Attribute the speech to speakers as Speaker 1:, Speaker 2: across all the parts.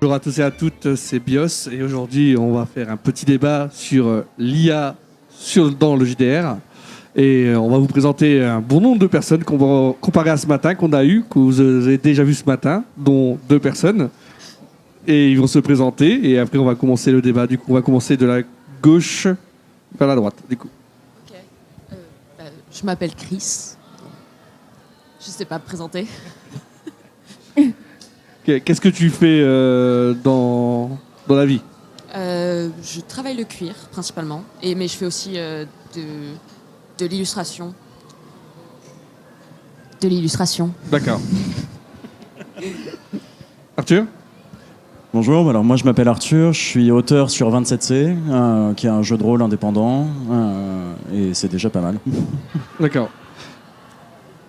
Speaker 1: Bonjour à tous et à toutes, c'est Bios et aujourd'hui on va faire un petit débat sur l'IA dans le JDR et on va vous présenter un bon nombre de personnes qu'on va comparer à ce matin qu'on a eu, que vous avez déjà vu ce matin, dont 2 personnes et ils vont se présenter et après on va commencer le débat. Du coup on va commencer de la gauche vers la droite du coup.
Speaker 2: Ok. Je m'appelle Chris. Je sais pas me présenter.
Speaker 1: Qu'est-ce que tu fais dans la vie?
Speaker 2: Je travaille le cuir principalement, mais je fais aussi de l'illustration. De l'illustration.
Speaker 1: D'accord. Arthur?
Speaker 3: Bonjour, alors moi je m'appelle Arthur, je suis auteur sur 27C, qui est un jeu de rôle indépendant, et c'est déjà pas mal.
Speaker 1: D'accord.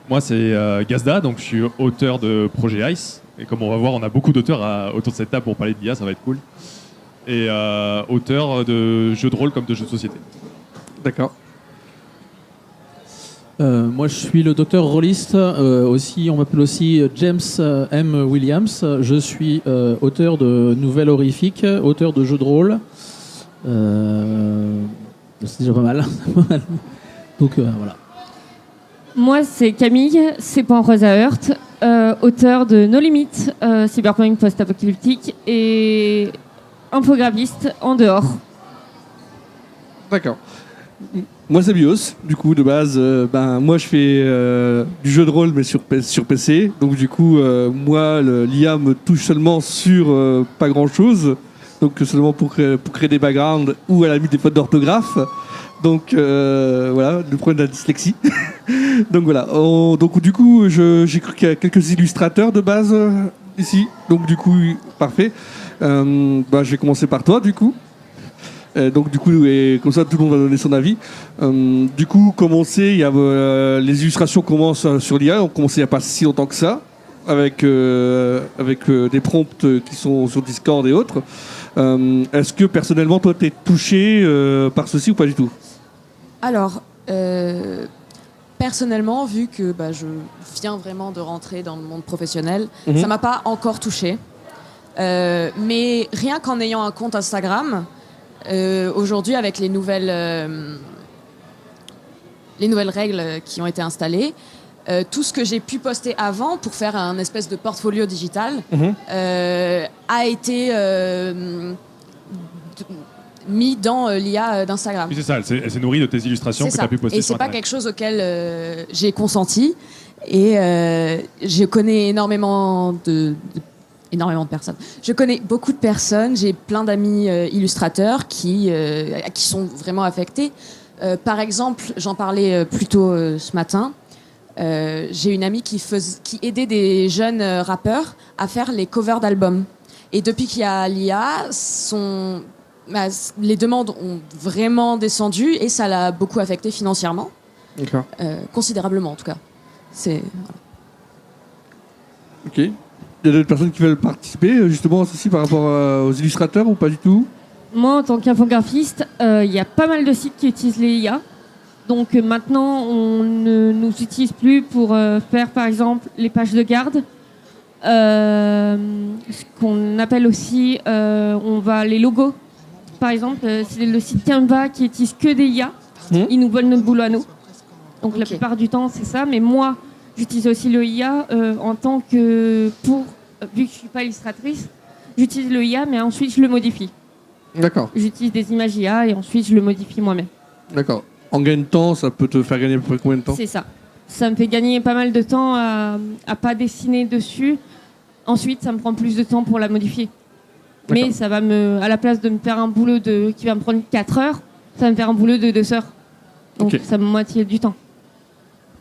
Speaker 4: Moi, c'est Gazda, donc je suis auteur de Projet Ice. Et comme on va voir, on a beaucoup d'auteurs autour de cette table pour parler de l'IA, ça va être cool. Et auteur de jeux de rôle comme de jeux de société.
Speaker 1: D'accord.
Speaker 5: Moi, je suis le docteur rôliste. On m'appelle aussi James M. Williams. Je suis auteur de nouvelles horrifiques, auteur de jeux de rôle. C'est déjà pas mal. Donc voilà.
Speaker 6: Moi, c'est Camille, c'est pas Rosa Hurt, auteur de No Limits, cyberpunk post-apocalyptique et infographiste en dehors.
Speaker 1: D'accord. Moi, c'est Bios. Du coup, de base, moi, je fais du jeu de rôle, mais sur PC. Donc, du coup, moi, l'IA me touche seulement sur pas grand-chose. Donc, seulement pour créer des backgrounds ou à la limite des fautes d'orthographe. Donc, voilà, le problème de la dyslexie. Donc, voilà. Donc, du coup, j'ai cru qu'il y a quelques illustrateurs de base ici. Donc, du coup, parfait. Je vais commencer par toi, du coup. Donc du coup, et comme ça tout le monde va donner son avis. Du coup, comme on sait, les illustrations commencent sur l'IA. On commencé il n'y a pas si longtemps que ça, avec des prompts qui sont sur Discord et autres. Est-ce que personnellement, toi, t'es touché par ceci ou pas du tout?
Speaker 2: Alors, personnellement, vu que je viens vraiment de rentrer dans le monde professionnel, ça m'a pas encore touché. Mais rien qu'en ayant un compte Instagram, aujourd'hui, avec les nouvelles règles qui ont été installées, tout ce que j'ai pu poster avant pour faire un espèce de portfolio digital a été mis dans l'IA d'Instagram.
Speaker 4: Oui, c'est ça, elle s'est nourrie de tes illustrations que tu as pu poster
Speaker 2: et
Speaker 4: sur
Speaker 2: c'est pas
Speaker 4: Internet.
Speaker 2: quelque chose auquel j'ai consenti. Et je connais énormément de personnes. Je connais beaucoup de personnes, j'ai plein d'amis illustrateurs qui sont vraiment affectés. Par exemple, j'en parlais plus tôt ce matin, j'ai une amie qui aidait des jeunes rappeurs à faire les covers d'albums. Et depuis qu'il y a l'IA, les demandes ont vraiment descendu et ça l'a beaucoup affecté financièrement.
Speaker 1: D'accord.
Speaker 2: Considérablement en tout cas. Voilà.
Speaker 1: Ok. Il y a d'autres personnes qui veulent participer justement à ceci par rapport aux illustrateurs ou pas du tout?
Speaker 6: Moi, en tant qu'infographiste, il y a pas mal de sites qui utilisent les IA. Donc maintenant, on ne nous utilise plus pour faire, par exemple, les pages de garde. Ce qu'on appelle aussi, les logos. Par exemple, c'est le site Canva qui utilise que des IA. Ils nous volent notre boulot à nous. Donc la plupart du temps, c'est ça. Mais moi, j'utilise aussi le IA en tant que vu que je suis pas illustratrice, j'utilise le IA, mais ensuite je le modifie.
Speaker 1: D'accord.
Speaker 6: J'utilise des images IA et ensuite je le modifie moi-même.
Speaker 1: D'accord. En gain de temps, ça peut te faire gagner à peu près combien de temps?
Speaker 6: C'est ça. Ça me fait gagner pas mal de temps à pas dessiner dessus. Ensuite, ça me prend plus de temps pour la modifier.
Speaker 1: D'accord.
Speaker 6: Mais ça va à la place de me faire un boulot qui va me prendre 4 heures, ça va me faire un boulot de 2 heures. Donc ça me moitié du temps.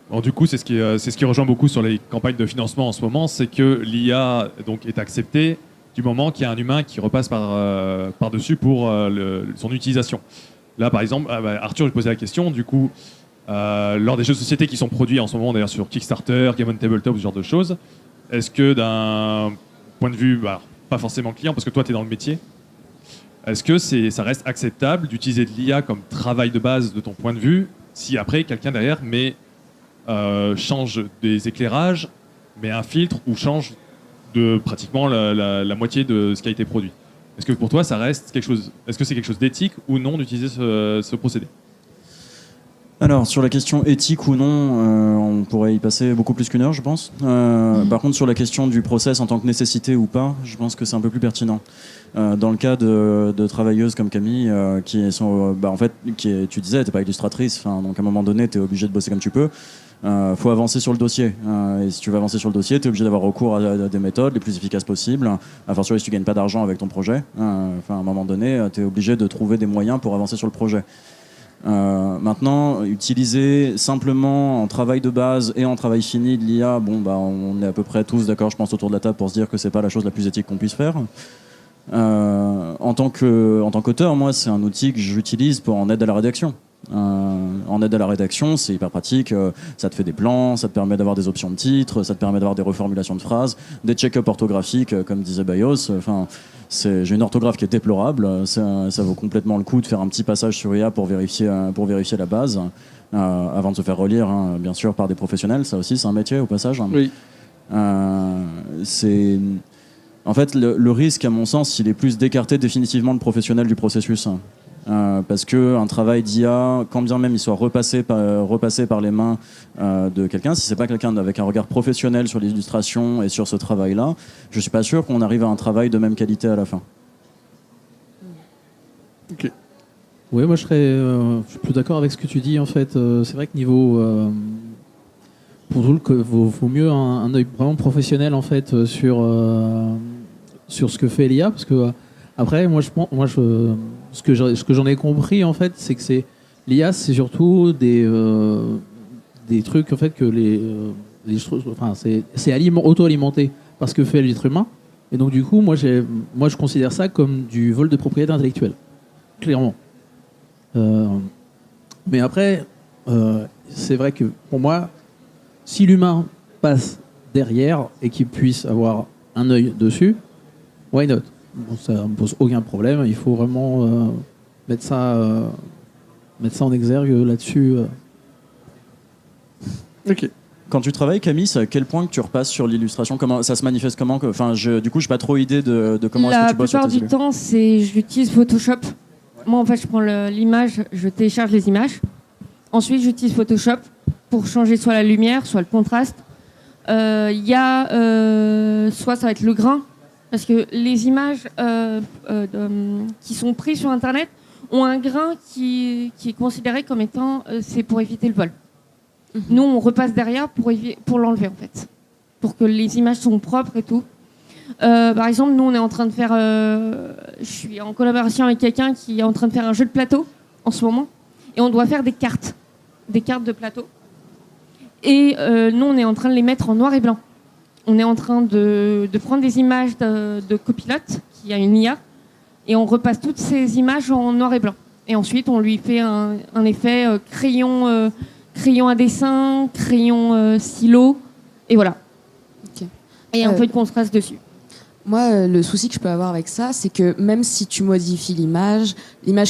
Speaker 4: Bon, du coup, c'est ce qui rejoint beaucoup sur les campagnes de financement en ce moment, c'est que l'IA donc est acceptée du moment qu'il y a un humain qui repasse par-dessus pour son utilisation. Là, par exemple, Arthur, je posais la question, du coup, lors des jeux de société qui sont produits en ce moment, d'ailleurs sur Kickstarter, Game on Tabletop, ce genre de choses, est-ce que d'un point de vue, pas forcément client, parce que toi, tu es dans le métier, est-ce que ça reste acceptable d'utiliser de l'IA comme travail de base de ton point de vue, si après, quelqu'un derrière change des éclairages, met un filtre ou change de pratiquement la moitié de ce qui a été produit. Est-ce que pour toi, ça reste quelque chose? Est-ce que c'est quelque chose d'éthique ou non d'utiliser ce procédé?
Speaker 3: Alors, sur la question éthique ou non, on pourrait y passer beaucoup plus qu'1 heure, je pense. Par contre, sur la question du process en tant que nécessité ou pas, je pense que c'est un peu plus pertinent. Dans le cas de travailleuses comme Camille, qui sont, en fait, tu disais, t'es pas illustratrice, donc à un moment donné, t'es obligé de bosser comme tu peux. Faut avancer sur le dossier. Et si tu veux avancer sur le dossier, t'es obligé d'avoir recours à des méthodes les plus efficaces possibles. A fortiori, si tu gagnes pas d'argent avec ton projet, à un moment donné, t'es obligé de trouver des moyens pour avancer sur le projet. Maintenant, utiliser simplement en travail de base et en travail fini de l'IA, on est à peu près tous d'accord, je pense, autour de la table pour se dire que c'est pas la chose la plus éthique qu'on puisse faire. En tant qu'auteur, moi, c'est un outil que j'utilise en aide à la rédaction. En aide à la rédaction, c'est hyper pratique. Ça te fait des plans, ça te permet d'avoir des options de titres, ça te permet d'avoir des reformulations de phrases, des check-up orthographiques, comme disait Bayos. J'ai une orthographe qui est déplorable. Ça vaut complètement le coup de faire un petit passage sur IA pour vérifier la base, avant de se faire relire, bien sûr, par des professionnels. Ça aussi, c'est un métier au passage.
Speaker 1: Oui.
Speaker 3: En fait, le risque, à mon sens, il est plus d'écarter définitivement le professionnel du processus. Parce qu'un travail d'IA, quand bien même il soit repassé par les mains de quelqu'un, si c'est pas quelqu'un avec un regard professionnel sur l'illustration et sur ce travail-là, je suis pas sûr qu'on arrive à un travail de même qualité à la fin.
Speaker 1: Ok.
Speaker 5: Oui, moi je suis plus d'accord avec ce que tu dis en fait. C'est vrai que niveau pour tout vaut mieux un œil vraiment professionnel en fait sur ce que fait l'IA, parce que après ce que j'en ai compris en fait, c'est que l'IA, c'est surtout des trucs en fait que c'est auto-alimenté par ce que fait l'être humain, et donc du coup moi je considère ça comme du vol de propriété intellectuelle, clairement. Mais après c'est vrai que pour moi, si l'humain passe derrière et qu'il puisse avoir un œil dessus, why not? Bon, ça ne me pose aucun problème. Il faut vraiment mettre ça en exergue là-dessus.
Speaker 1: Ok.
Speaker 3: Quand tu travailles, Camille, c'est à quel point que tu repasses sur l'illustration? Comment ça se manifeste? Comment du coup, je n'ai pas trop idée de comment est-ce que tu bosses sur tes
Speaker 6: La plupart du temps, j'utilise Photoshop. Moi, en fait, je prends l'image, je télécharge les images. Ensuite, j'utilise Photoshop pour changer soit la lumière, soit le contraste. Soit ça va être le grain. Parce que les images qui sont prises sur Internet ont un grain qui est considéré comme étant c'est pour éviter le vol. Mm-hmm. Nous, on repasse derrière pour l'enlever, en fait. Pour que les images sont propres et tout. Par exemple, nous, on est en train de faire... je suis en collaboration avec quelqu'un qui est en train de faire un jeu de plateau en ce moment. Et on doit faire des cartes de plateau. Et nous, on est en train de les mettre en noir et blanc. On est en train de prendre des images de copilote, qui a une IA, et on repasse toutes ces images en noir et blanc. Et ensuite, on lui fait un effet crayon à dessin, crayon stylo, et voilà.
Speaker 2: Okay.
Speaker 6: Et un peu de contraste dessus.
Speaker 2: Moi, le souci que je peux avoir avec ça, c'est que même si tu modifies l'image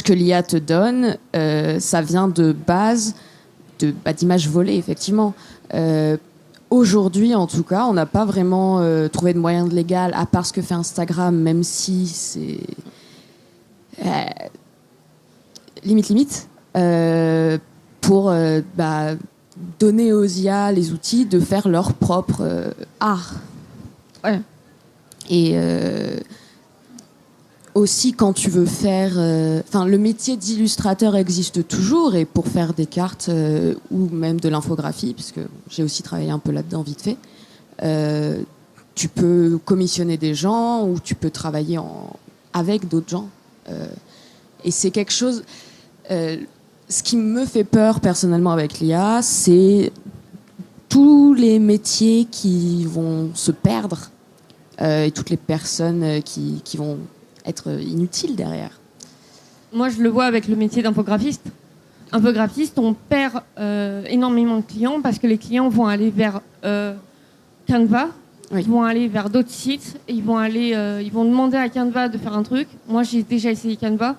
Speaker 2: que l'IA te donne, ça vient de base d'images volées, effectivement. Aujourd'hui, en tout cas, on n'a pas vraiment trouvé de moyen de légal, à part ce que fait Instagram, même si c'est limite, pour donner aux IA les outils de faire leur propre art. Ouais. Et aussi, quand tu veux faire... le métier d'illustrateur existe toujours, et pour faire des cartes ou même de l'infographie, puisque j'ai aussi travaillé un peu là-dedans vite fait, tu peux commissionner des gens ou tu peux travailler avec d'autres gens. Et c'est quelque chose... ce qui me fait peur personnellement avec l'IA, c'est tous les métiers qui vont se perdre et toutes les personnes qui vont être inutiles derrière.
Speaker 6: Moi, je le vois avec le métier d'infographiste. Infographiste, on perd énormément de clients parce que les clients vont aller vers Canva, ils vont aller vers d'autres sites, et ils vont demander à Canva de faire un truc. Moi, j'ai déjà essayé Canva,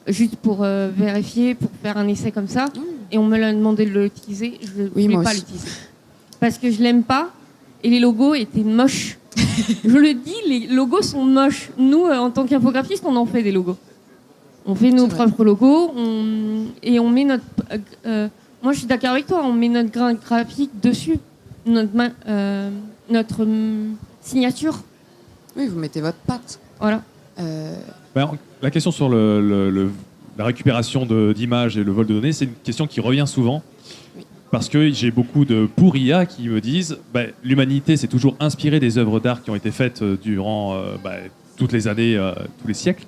Speaker 6: juste pour vérifier, pour faire un essai comme ça, et on me l'a demandé de l'utiliser. Je ne voulais pas l'utiliser parce que je l'aime pas, et les logos étaient moches. Je le dis, les logos sont moches. Nous, en tant qu'infographistes, on en fait des logos. On fait nos propres logos et on met notre... moi, je suis d'accord avec toi, on met notre grain graphique dessus, notre signature.
Speaker 2: Oui, vous mettez votre patte.
Speaker 6: Voilà.
Speaker 4: La question sur la récupération d'images et le vol de données, c'est une question qui revient souvent. Parce que j'ai beaucoup de pour IA qui me disent l'humanité s'est toujours inspirée des œuvres d'art qui ont été faites durant toutes les années, tous les siècles.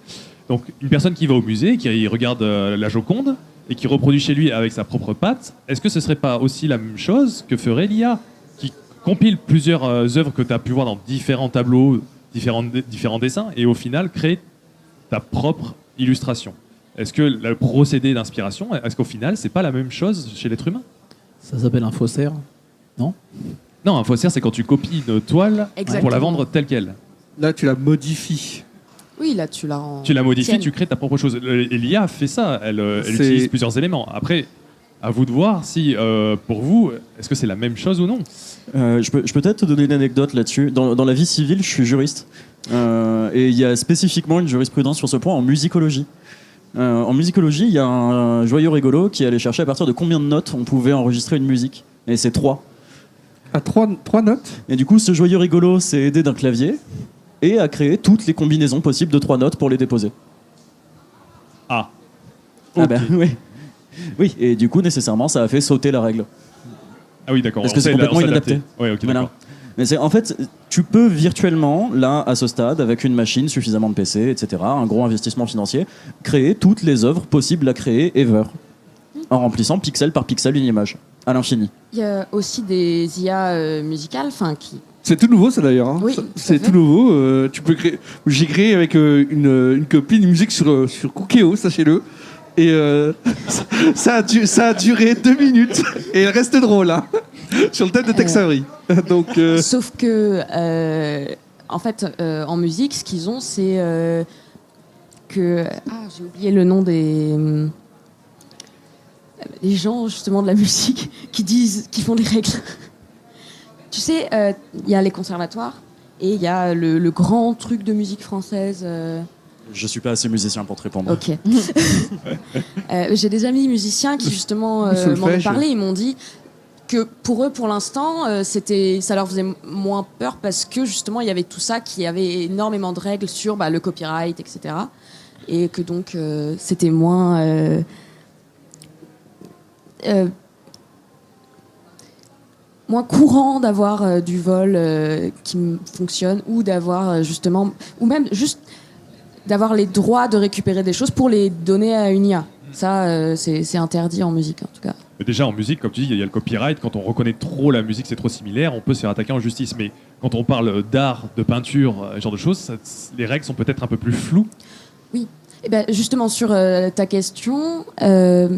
Speaker 4: Donc une personne qui va au musée, qui regarde la Joconde et qui reproduit chez lui avec sa propre patte, est-ce que ce ne serait pas aussi la même chose que ferait l'IA qui compile plusieurs œuvres que tu as pu voir dans différents tableaux, différents dessins et au final crée ta propre illustration? Est-ce que le procédé d'inspiration, est-ce qu'au final, c'est pas la même chose chez l'être humain?
Speaker 5: Ça s'appelle un faussaire, non?
Speaker 4: Non, un faussaire, c'est quand tu copies une toile pour la vendre telle qu'elle.
Speaker 1: Là, tu la modifies.
Speaker 2: Oui, là, tu la rends.
Speaker 4: Tu la modifies,
Speaker 2: tienne.
Speaker 4: tu crées ta propre chose. Et l'IA fait ça. Elle utilise plusieurs éléments. Après, à vous de voir si, pour vous, est-ce que c'est la même chose ou non?
Speaker 3: Je peux peut-être te donner une anecdote là-dessus. Dans la vie civile, je suis juriste. Et il y a spécifiquement une jurisprudence sur ce point en musicologie. En musicologie, il y a un joyeux rigolo qui allait chercher à partir de combien de notes on pouvait enregistrer une musique. Et c'est 3.
Speaker 1: À 3 notes?
Speaker 3: Et du coup, ce joyeux rigolo s'est aidé d'un clavier et a créé toutes les combinaisons possibles de 3 notes pour les déposer.
Speaker 4: Ah.
Speaker 3: Ah ben oui. Oui, et du coup, nécessairement, ça a fait sauter la règle.
Speaker 4: Ah oui, d'accord.
Speaker 3: Parce que c'est complètement inadapté.
Speaker 4: Oui, ok,
Speaker 3: Voilà.
Speaker 4: d'accord.
Speaker 3: Mais en fait, tu peux virtuellement, là, à ce stade, avec une machine, suffisamment de PC, etc., un gros investissement financier, créer toutes les œuvres possibles à créer ever, en remplissant pixel par pixel une image, à l'infini.
Speaker 2: Il y a aussi des IA musicales, qui.
Speaker 1: C'est tout nouveau, ça d'ailleurs. Hein.
Speaker 2: Oui,
Speaker 1: C'est
Speaker 2: tout à
Speaker 1: tout nouveau. Tu peux créer. J'ai créé avec une copine une musique sur Cookéo, sachez-le. Et ça a duré 2 minutes. Et elle reste drôle, hein, sur le thème de Tex Avery. Donc,
Speaker 2: Sauf que, en fait, en musique, ce qu'ils ont, c'est que. Ah, j'ai oublié le nom des gens, justement, de la musique qui font des règles. Tu sais, il y a les conservatoires et il y a le grand truc de musique française.
Speaker 3: Je suis pas assez musicien pour te répondre.
Speaker 2: Ok. J'ai des amis musiciens qui justement m'en ont parlé. Ils m'ont dit que pour eux, pour l'instant, ça leur faisait moins peur parce que justement, il y avait tout ça, qui avait énormément de règles sur le copyright, etc. Et que donc, c'était moins moins courant d'avoir du vol qui fonctionne ou d'avoir justement, ou même juste d'avoir les droits de récupérer des choses pour les donner à une IA. Ça, c'est interdit en musique, en tout cas.
Speaker 4: Mais déjà, en musique, comme tu dis, il y a le copyright. Quand on reconnaît trop la musique, c'est trop similaire, on peut se faire attaquer en justice. Mais quand on parle d'art, de peinture, ce genre de choses, les règles sont peut-être un peu plus floues.
Speaker 2: Oui. Et ben, justement, sur ta question, ce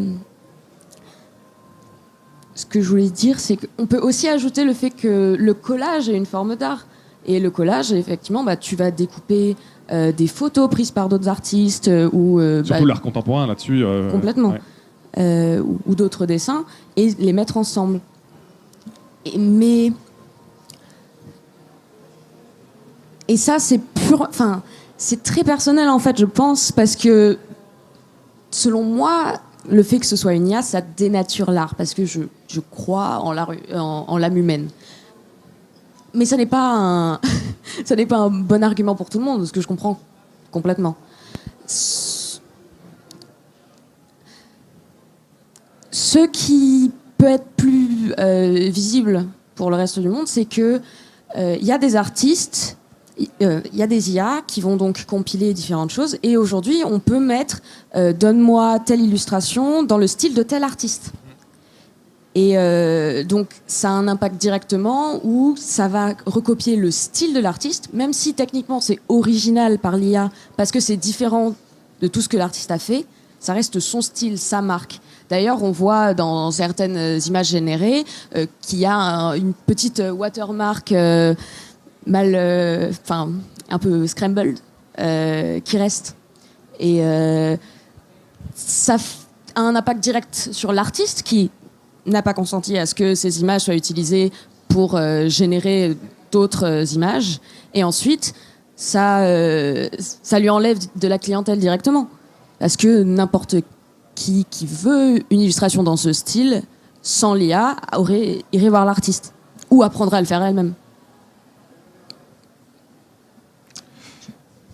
Speaker 2: que je voulais dire, c'est qu'on peut aussi ajouter le fait que le collage est une forme d'art. Et le collage, effectivement, tu vas découper des photos prises par d'autres artistes ou
Speaker 4: surtout l'art contemporain là-dessus.
Speaker 2: Complètement.
Speaker 4: Ouais.
Speaker 2: Ou d'autres dessins et les mettre ensemble. Et ça, c'est très personnel en fait, je pense, parce que selon moi, le fait que ce soit une IA, ça dénature l'art, parce que je crois en l'âme humaine. Mais ça n'est pas ça n'est pas un bon argument pour tout le monde, ce que je comprends complètement. Ce qui peut être plus visible pour le reste du monde, c'est que il y a des artistes, il y a des IA qui vont donc compiler différentes choses, et aujourd'hui on peut mettre donne-moi telle illustration dans le style de tel artiste. Et donc ça a un impact directement où ça va recopier le style de l'artiste, même si techniquement c'est original par l'IA parce que c'est différent de tout ce que l'artiste a fait, ça reste son style, sa marque. D'ailleurs, on voit dans certaines images générées qu'il y a une petite watermark un peu scrambled qui reste. Et ça a un impact direct sur l'artiste qui n'a pas consenti à ce que ces images soient utilisées pour générer d'autres images. Et ensuite, ça lui enlève de la clientèle directement. Parce que n'importe qui veut une illustration dans ce style, sans l'IA, irait voir l'artiste. Ou apprendrait à le faire elle-même.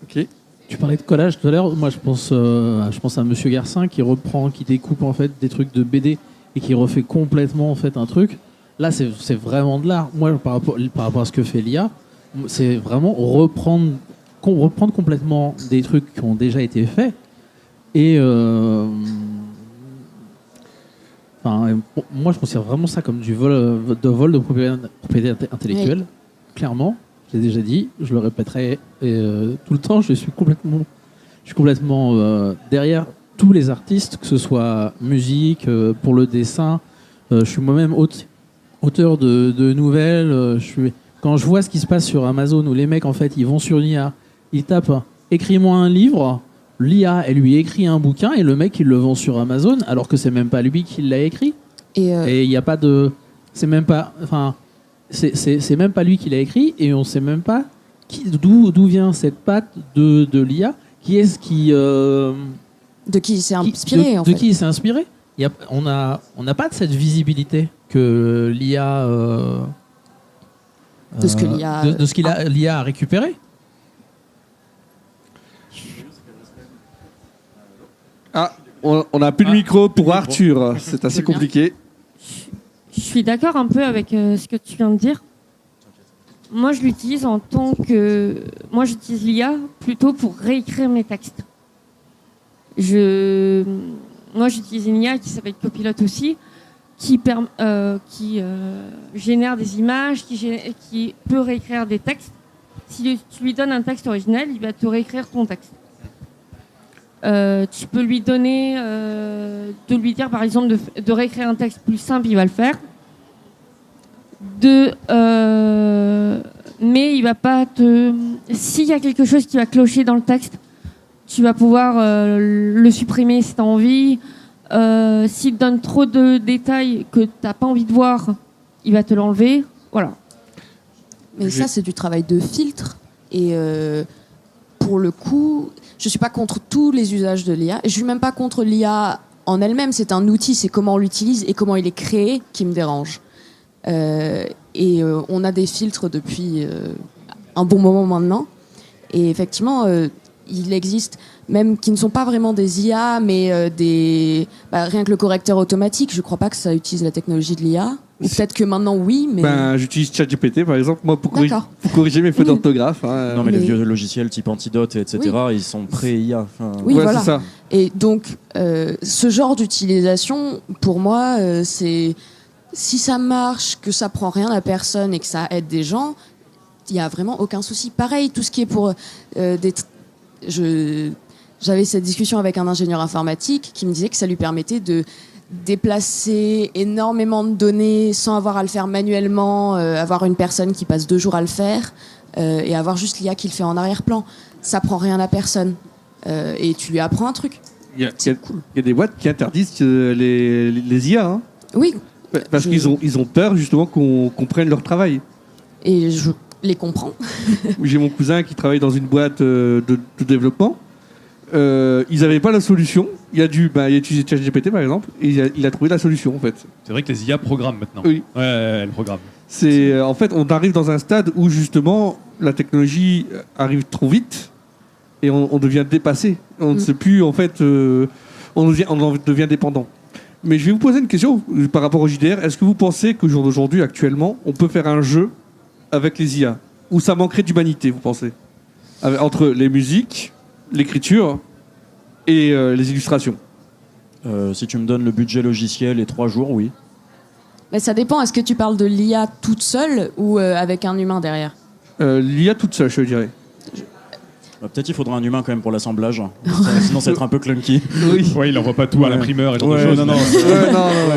Speaker 1: Ok.
Speaker 5: Tu parlais de collage tout à l'heure. Moi, je pense à Monsieur Garcin qui découpe en fait des trucs de BD et qui refait complètement en fait un truc. Là, c'est vraiment de l'art. Moi, par rapport à ce que fait l'IA, c'est vraiment reprendre complètement des trucs qui ont déjà été faits et moi, je considère vraiment ça comme du vol de propriété intellectuelle. Oui. Clairement, je l'ai déjà dit, je le répéterai tout le temps. Je suis complètement derrière tous les artistes, que ce soit musique, pour le dessin. Je suis moi-même auteur de nouvelles. Quand je vois ce qui se passe sur Amazon, où les mecs, en fait, ils vont sur l'IA, ils tapent « écris-moi un livre », l'IA, elle lui écrit un bouquin, et le mec, il le vend sur Amazon, alors que c'est même pas lui qui l'a écrit. Et il n'y a pas de... C'est même pas... Enfin, c'est même pas lui qui l'a écrit, et on sait même pas d'où vient cette patte de l'IA. Qui est-ce qui...
Speaker 2: de qui il s'est inspiré, en fait.
Speaker 5: De qui il s'est inspiré. On n'a pas de cette visibilité que l'IA...
Speaker 2: de ce que l'IA...
Speaker 5: de ce qu'il l'IA a récupéré.
Speaker 1: Ah, on n'a plus de micro pour Arthur. C'est assez compliqué.
Speaker 6: Je suis d'accord un peu avec ce que tu viens de dire. Moi, je l'utilise moi, j'utilise l'IA plutôt pour réécrire mes textes. Moi, j'utilise une IA qui s'appelle Copilot aussi, qui génère des images, qui peut réécrire des textes. Si tu lui donnes un texte original, il va te réécrire ton texte. Tu peux lui donner, de lui dire par exemple de réécrire un texte plus simple, il va le faire. Mais il va pas s'il y a quelque chose qui va clocher dans le texte, tu vas pouvoir le supprimer si tu as envie. S'il te donne trop de détails que tu n'as pas envie de voir, il va te l'enlever. Voilà.
Speaker 2: Mais ça, c'est du travail de filtre. Et pour le coup, je ne suis pas contre tous les usages de l'IA. Je ne suis même pas contre l'IA en elle-même. C'est un outil, c'est comment on l'utilise et comment il est créé qui me dérange. On a des filtres depuis un bon moment maintenant. Et effectivement, il existe même qui ne sont pas vraiment des IA, mais rien que le correcteur automatique, je ne crois pas que ça utilise la technologie de l'IA. Ou peut-être que maintenant, oui, mais...
Speaker 1: j'utilise ChatGPT, par exemple, moi, pour corriger mes fautes d'orthographe. Hein.
Speaker 3: Non, mais les vieux logiciels type Antidote, etc., ils sont pré-IA.
Speaker 2: Oui, voilà. C'est ça. Et donc, ce genre d'utilisation, pour moi, c'est... Si ça marche, que ça prend rien à personne et que ça aide des gens, il n'y a vraiment aucun souci. Pareil, tout ce qui est pour... J'avais cette discussion avec un ingénieur informatique qui me disait que ça lui permettait de déplacer énormément de données sans avoir à le faire manuellement, avoir une personne qui passe 2 jours à le faire et avoir juste l'IA qui le fait en arrière-plan. Ça prend rien à personne et tu lui apprends un truc.
Speaker 1: Il y a des boîtes qui interdisent les IA. Hein.
Speaker 2: Oui.
Speaker 1: Parce qu'ils ont peur justement qu'on prenne leur travail.
Speaker 2: Et je les comprends.
Speaker 1: J'ai mon cousin qui travaille dans une boîte de développement. Ils n'avaient pas la solution. Il a utilisé ChatGPT par exemple et il a trouvé la solution en fait.
Speaker 4: C'est vrai que les IA programment maintenant.
Speaker 1: Oui.
Speaker 4: Ouais, elles programment.
Speaker 1: En fait, on arrive dans un stade où justement la technologie arrive trop vite et on devient dépassé. On ne sait plus en fait. On devient dépendant. Mais je vais vous poser une question par rapport au JDR. Est-ce que vous pensez qu'au jour d'aujourd'hui, actuellement, on peut faire un jeu avec les IA où ça manquerait d'humanité, vous pensez, entre les musiques, l'écriture et les illustrations?
Speaker 3: Si tu me donnes le budget logiciel et 3 jours, oui.
Speaker 2: Mais ça dépend. Est-ce que tu parles de l'IA toute seule ou avec un humain derrière?
Speaker 1: L'IA toute seule, je dirais.
Speaker 3: Peut-être il faudra un humain quand même pour l'assemblage. Sinon, ça va être un peu clunky.
Speaker 1: Oui.
Speaker 4: Ouais, il n'envoie pas tout à l'imprimeur et genre de choses.
Speaker 3: Non.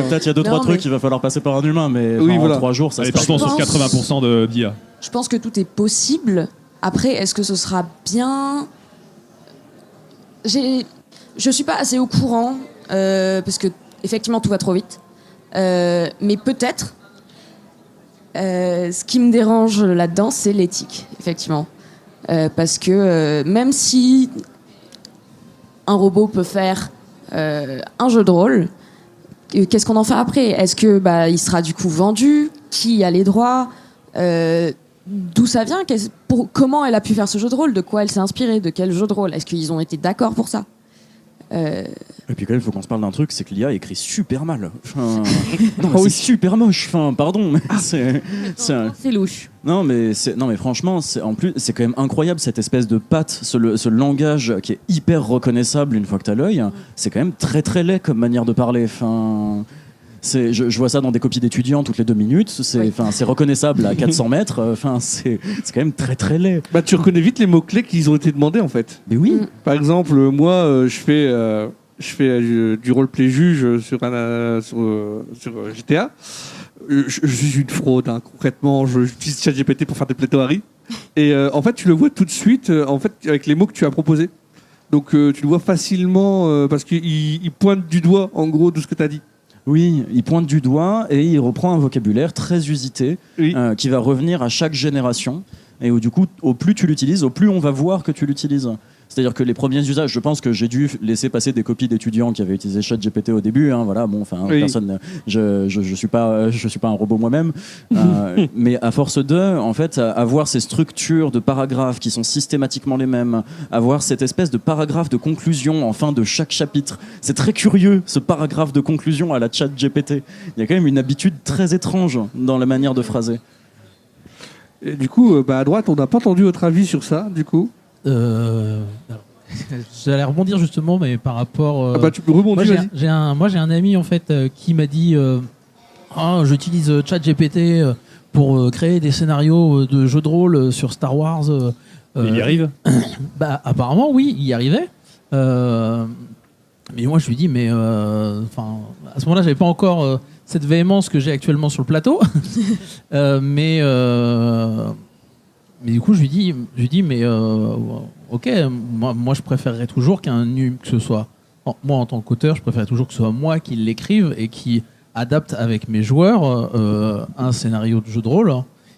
Speaker 3: Peut-être il y a 2-3 trucs qu'il va falloir passer par un humain, mais en 3 jours, ça se passe.
Speaker 4: Partons sur 80% d'IA.
Speaker 2: Je pense que tout est possible. Après, est-ce que ce sera bien? Je suis pas assez au courant parce que effectivement tout va trop vite. Mais peut-être. Ce qui me dérange là-dedans, c'est l'éthique, effectivement. Parce que même si un robot peut faire un jeu de rôle, qu'est-ce qu'on en fait après ? Est-ce que il sera du coup vendu ? Qui a les droits ? D'où ça vient ? Comment elle a pu faire ce jeu de rôle ? De quoi elle s'est inspirée ? De quel jeu de rôle ? Est-ce qu'ils ont été d'accord pour ça ?
Speaker 3: Et puis quand même, il faut qu'on se parle d'un truc, c'est que l'IA écrit super mal. Enfin, non, mais c'est super moche. Enfin, pardon, mais
Speaker 6: C'est louche.
Speaker 3: non, mais franchement, en plus, c'est quand même incroyable cette espèce de patte, ce langage qui est hyper reconnaissable une fois que t'as l'œil. C'est quand même très très laid comme manière de parler. Enfin, je vois ça dans des copies d'étudiants toutes les 2 minutes. C'est reconnaissable à 400 mètres. Enfin, c'est quand même très très laid.
Speaker 1: Tu reconnais vite les mots-clés qui ont été demandés en fait.
Speaker 3: Mais oui.
Speaker 1: Par exemple, moi, je fais du roleplay juge sur GTA. Je suis une fraude, hein. Concrètement. J'utilise ChatGPT pour faire des plétoiries. Et en fait, tu le vois tout de suite avec les mots que tu as proposés. Donc, tu le vois facilement parce qu'il pointe du doigt, en gros, de ce que tu as dit.
Speaker 3: Oui, il pointe du doigt et il reprend un vocabulaire très usité qui va revenir à chaque génération. Et où, du coup, au plus tu l'utilises, au plus on va voir que tu l'utilises. C'est-à-dire que les premiers usages, je pense que j'ai dû laisser passer des copies d'étudiants qui avaient utilisé ChatGPT au début. Hein, voilà, bon, enfin, personne, je suis pas un robot moi-même. Mais à force de, en fait, avoir ces structures de paragraphes qui sont systématiquement les mêmes, avoir cette espèce de paragraphe de conclusion en fin de chaque chapitre, c'est très curieux, ce paragraphe de conclusion à la ChatGPT. Il y a quand même une habitude très étrange dans la manière de phraser.
Speaker 1: Et du coup, à droite, on n'a pas entendu votre avis sur ça, du coup.
Speaker 5: J'allais rebondir justement, mais par rapport.
Speaker 1: Tu peux rebondir, vas-y.
Speaker 5: J'ai un ami en fait qui m'a dit j'utilise ChatGPT pour créer des scénarios de jeux de rôle sur Star Wars.
Speaker 4: Il y arrive ?
Speaker 5: Apparemment, oui, il y arrivait. Mais moi, je lui dis, mais à ce moment-là, j'avais pas encore cette véhémence que j'ai actuellement sur le plateau. Mais du coup, je lui dis, mais ok, moi, je préférerais toujours que ce soit moi en tant qu'auteur, je préférerais toujours que ce soit moi qui l'écrive et qui adapte avec mes joueurs un scénario de jeu de rôle.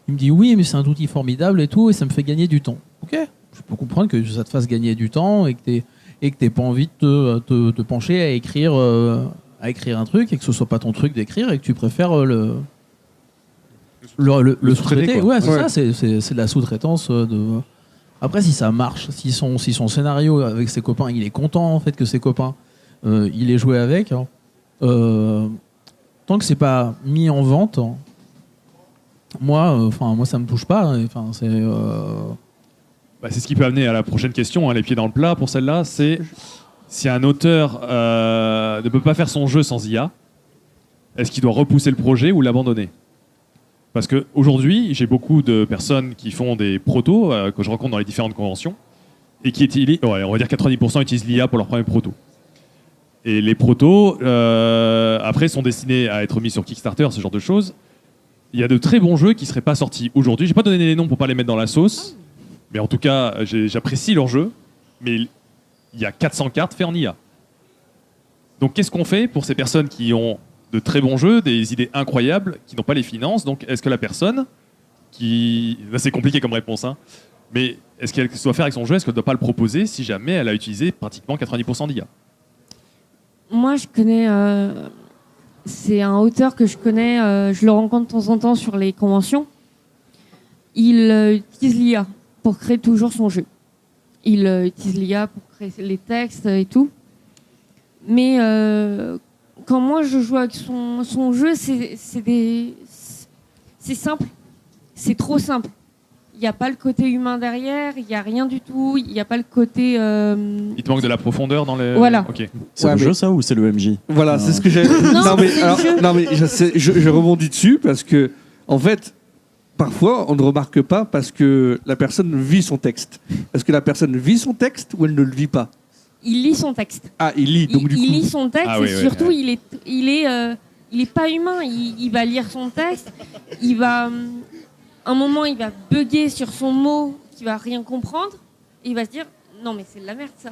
Speaker 5: Il me dit oui, mais c'est un outil formidable et tout, et ça me fait gagner du temps. Ok, je peux comprendre que ça te fasse gagner du temps et que t'aies pas envie de te pencher à écrire un truc et que ce soit pas ton truc d'écrire et que tu préfères le sous-traiter. Ouais, c'est ça, c'est de la sous-traitance. Après, si ça marche, si son scénario avec ses copains, il est content en fait que ses copains il ait joué avec, tant que c'est pas mis en vente, moi ça me touche pas. C'est
Speaker 4: ce qui peut amener à la prochaine question, hein, les pieds dans le plat pour celle-là, c'est si un auteur ne peut pas faire son jeu sans IA, est-ce qu'il doit repousser le projet ou l'abandonner ? Parce qu'aujourd'hui, j'ai beaucoup de personnes qui font des protos que je rencontre dans les différentes conventions et qui utilisent, on va dire 90% utilisent l'IA pour leur premier proto. Et les protos, après, sont destinés à être mis sur Kickstarter, ce genre de choses. Il y a de très bons jeux qui ne seraient pas sortis aujourd'hui. Je n'ai pas donné les noms pour ne pas les mettre dans la sauce, mais en tout cas, j'apprécie leurs jeux. Mais il y a 400 cartes faites en IA. Donc qu'est-ce qu'on fait pour ces personnes qui ont de très bons jeux, des idées incroyables, qui n'ont pas les finances? Donc est-ce que la personne qui... Là, c'est compliqué comme réponse, hein. Mais est-ce qu'elle doit faire avec son jeu? Est-ce qu'elle ne doit pas le proposer si jamais elle a utilisé pratiquement 90% d'IA?
Speaker 6: Moi, je connais... c'est un auteur que je connais, je le rencontre de temps en temps sur les conventions. Il utilise l'IA pour créer toujours son jeu. Il utilise l'IA pour créer les textes et tout. Mais quand moi je joue avec son jeu, c'est simple. C'est trop simple. Il n'y a pas le côté humain derrière, il n'y a rien du tout, il n'y a pas le côté...
Speaker 4: Il te manque de la profondeur dans les...
Speaker 6: Voilà.
Speaker 4: Okay.
Speaker 3: C'est le jeu ça ou c'est le MJ?
Speaker 1: Voilà, c'est ce que j'ai... non mais je rebondis dessus parce que, en fait, parfois on ne remarque pas parce que la personne vit son texte. Est-ce que la personne vit son texte ou elle ne le vit pas?
Speaker 6: Il lit son texte.
Speaker 1: Ah, il lit, donc du coup...
Speaker 6: Il lit son texte et surtout
Speaker 4: oui.
Speaker 6: il est pas humain. Il va lire son texte, il va... un moment, il va bugger sur son mot, qu'il va rien comprendre, et il va se dire non mais c'est de la merde ça.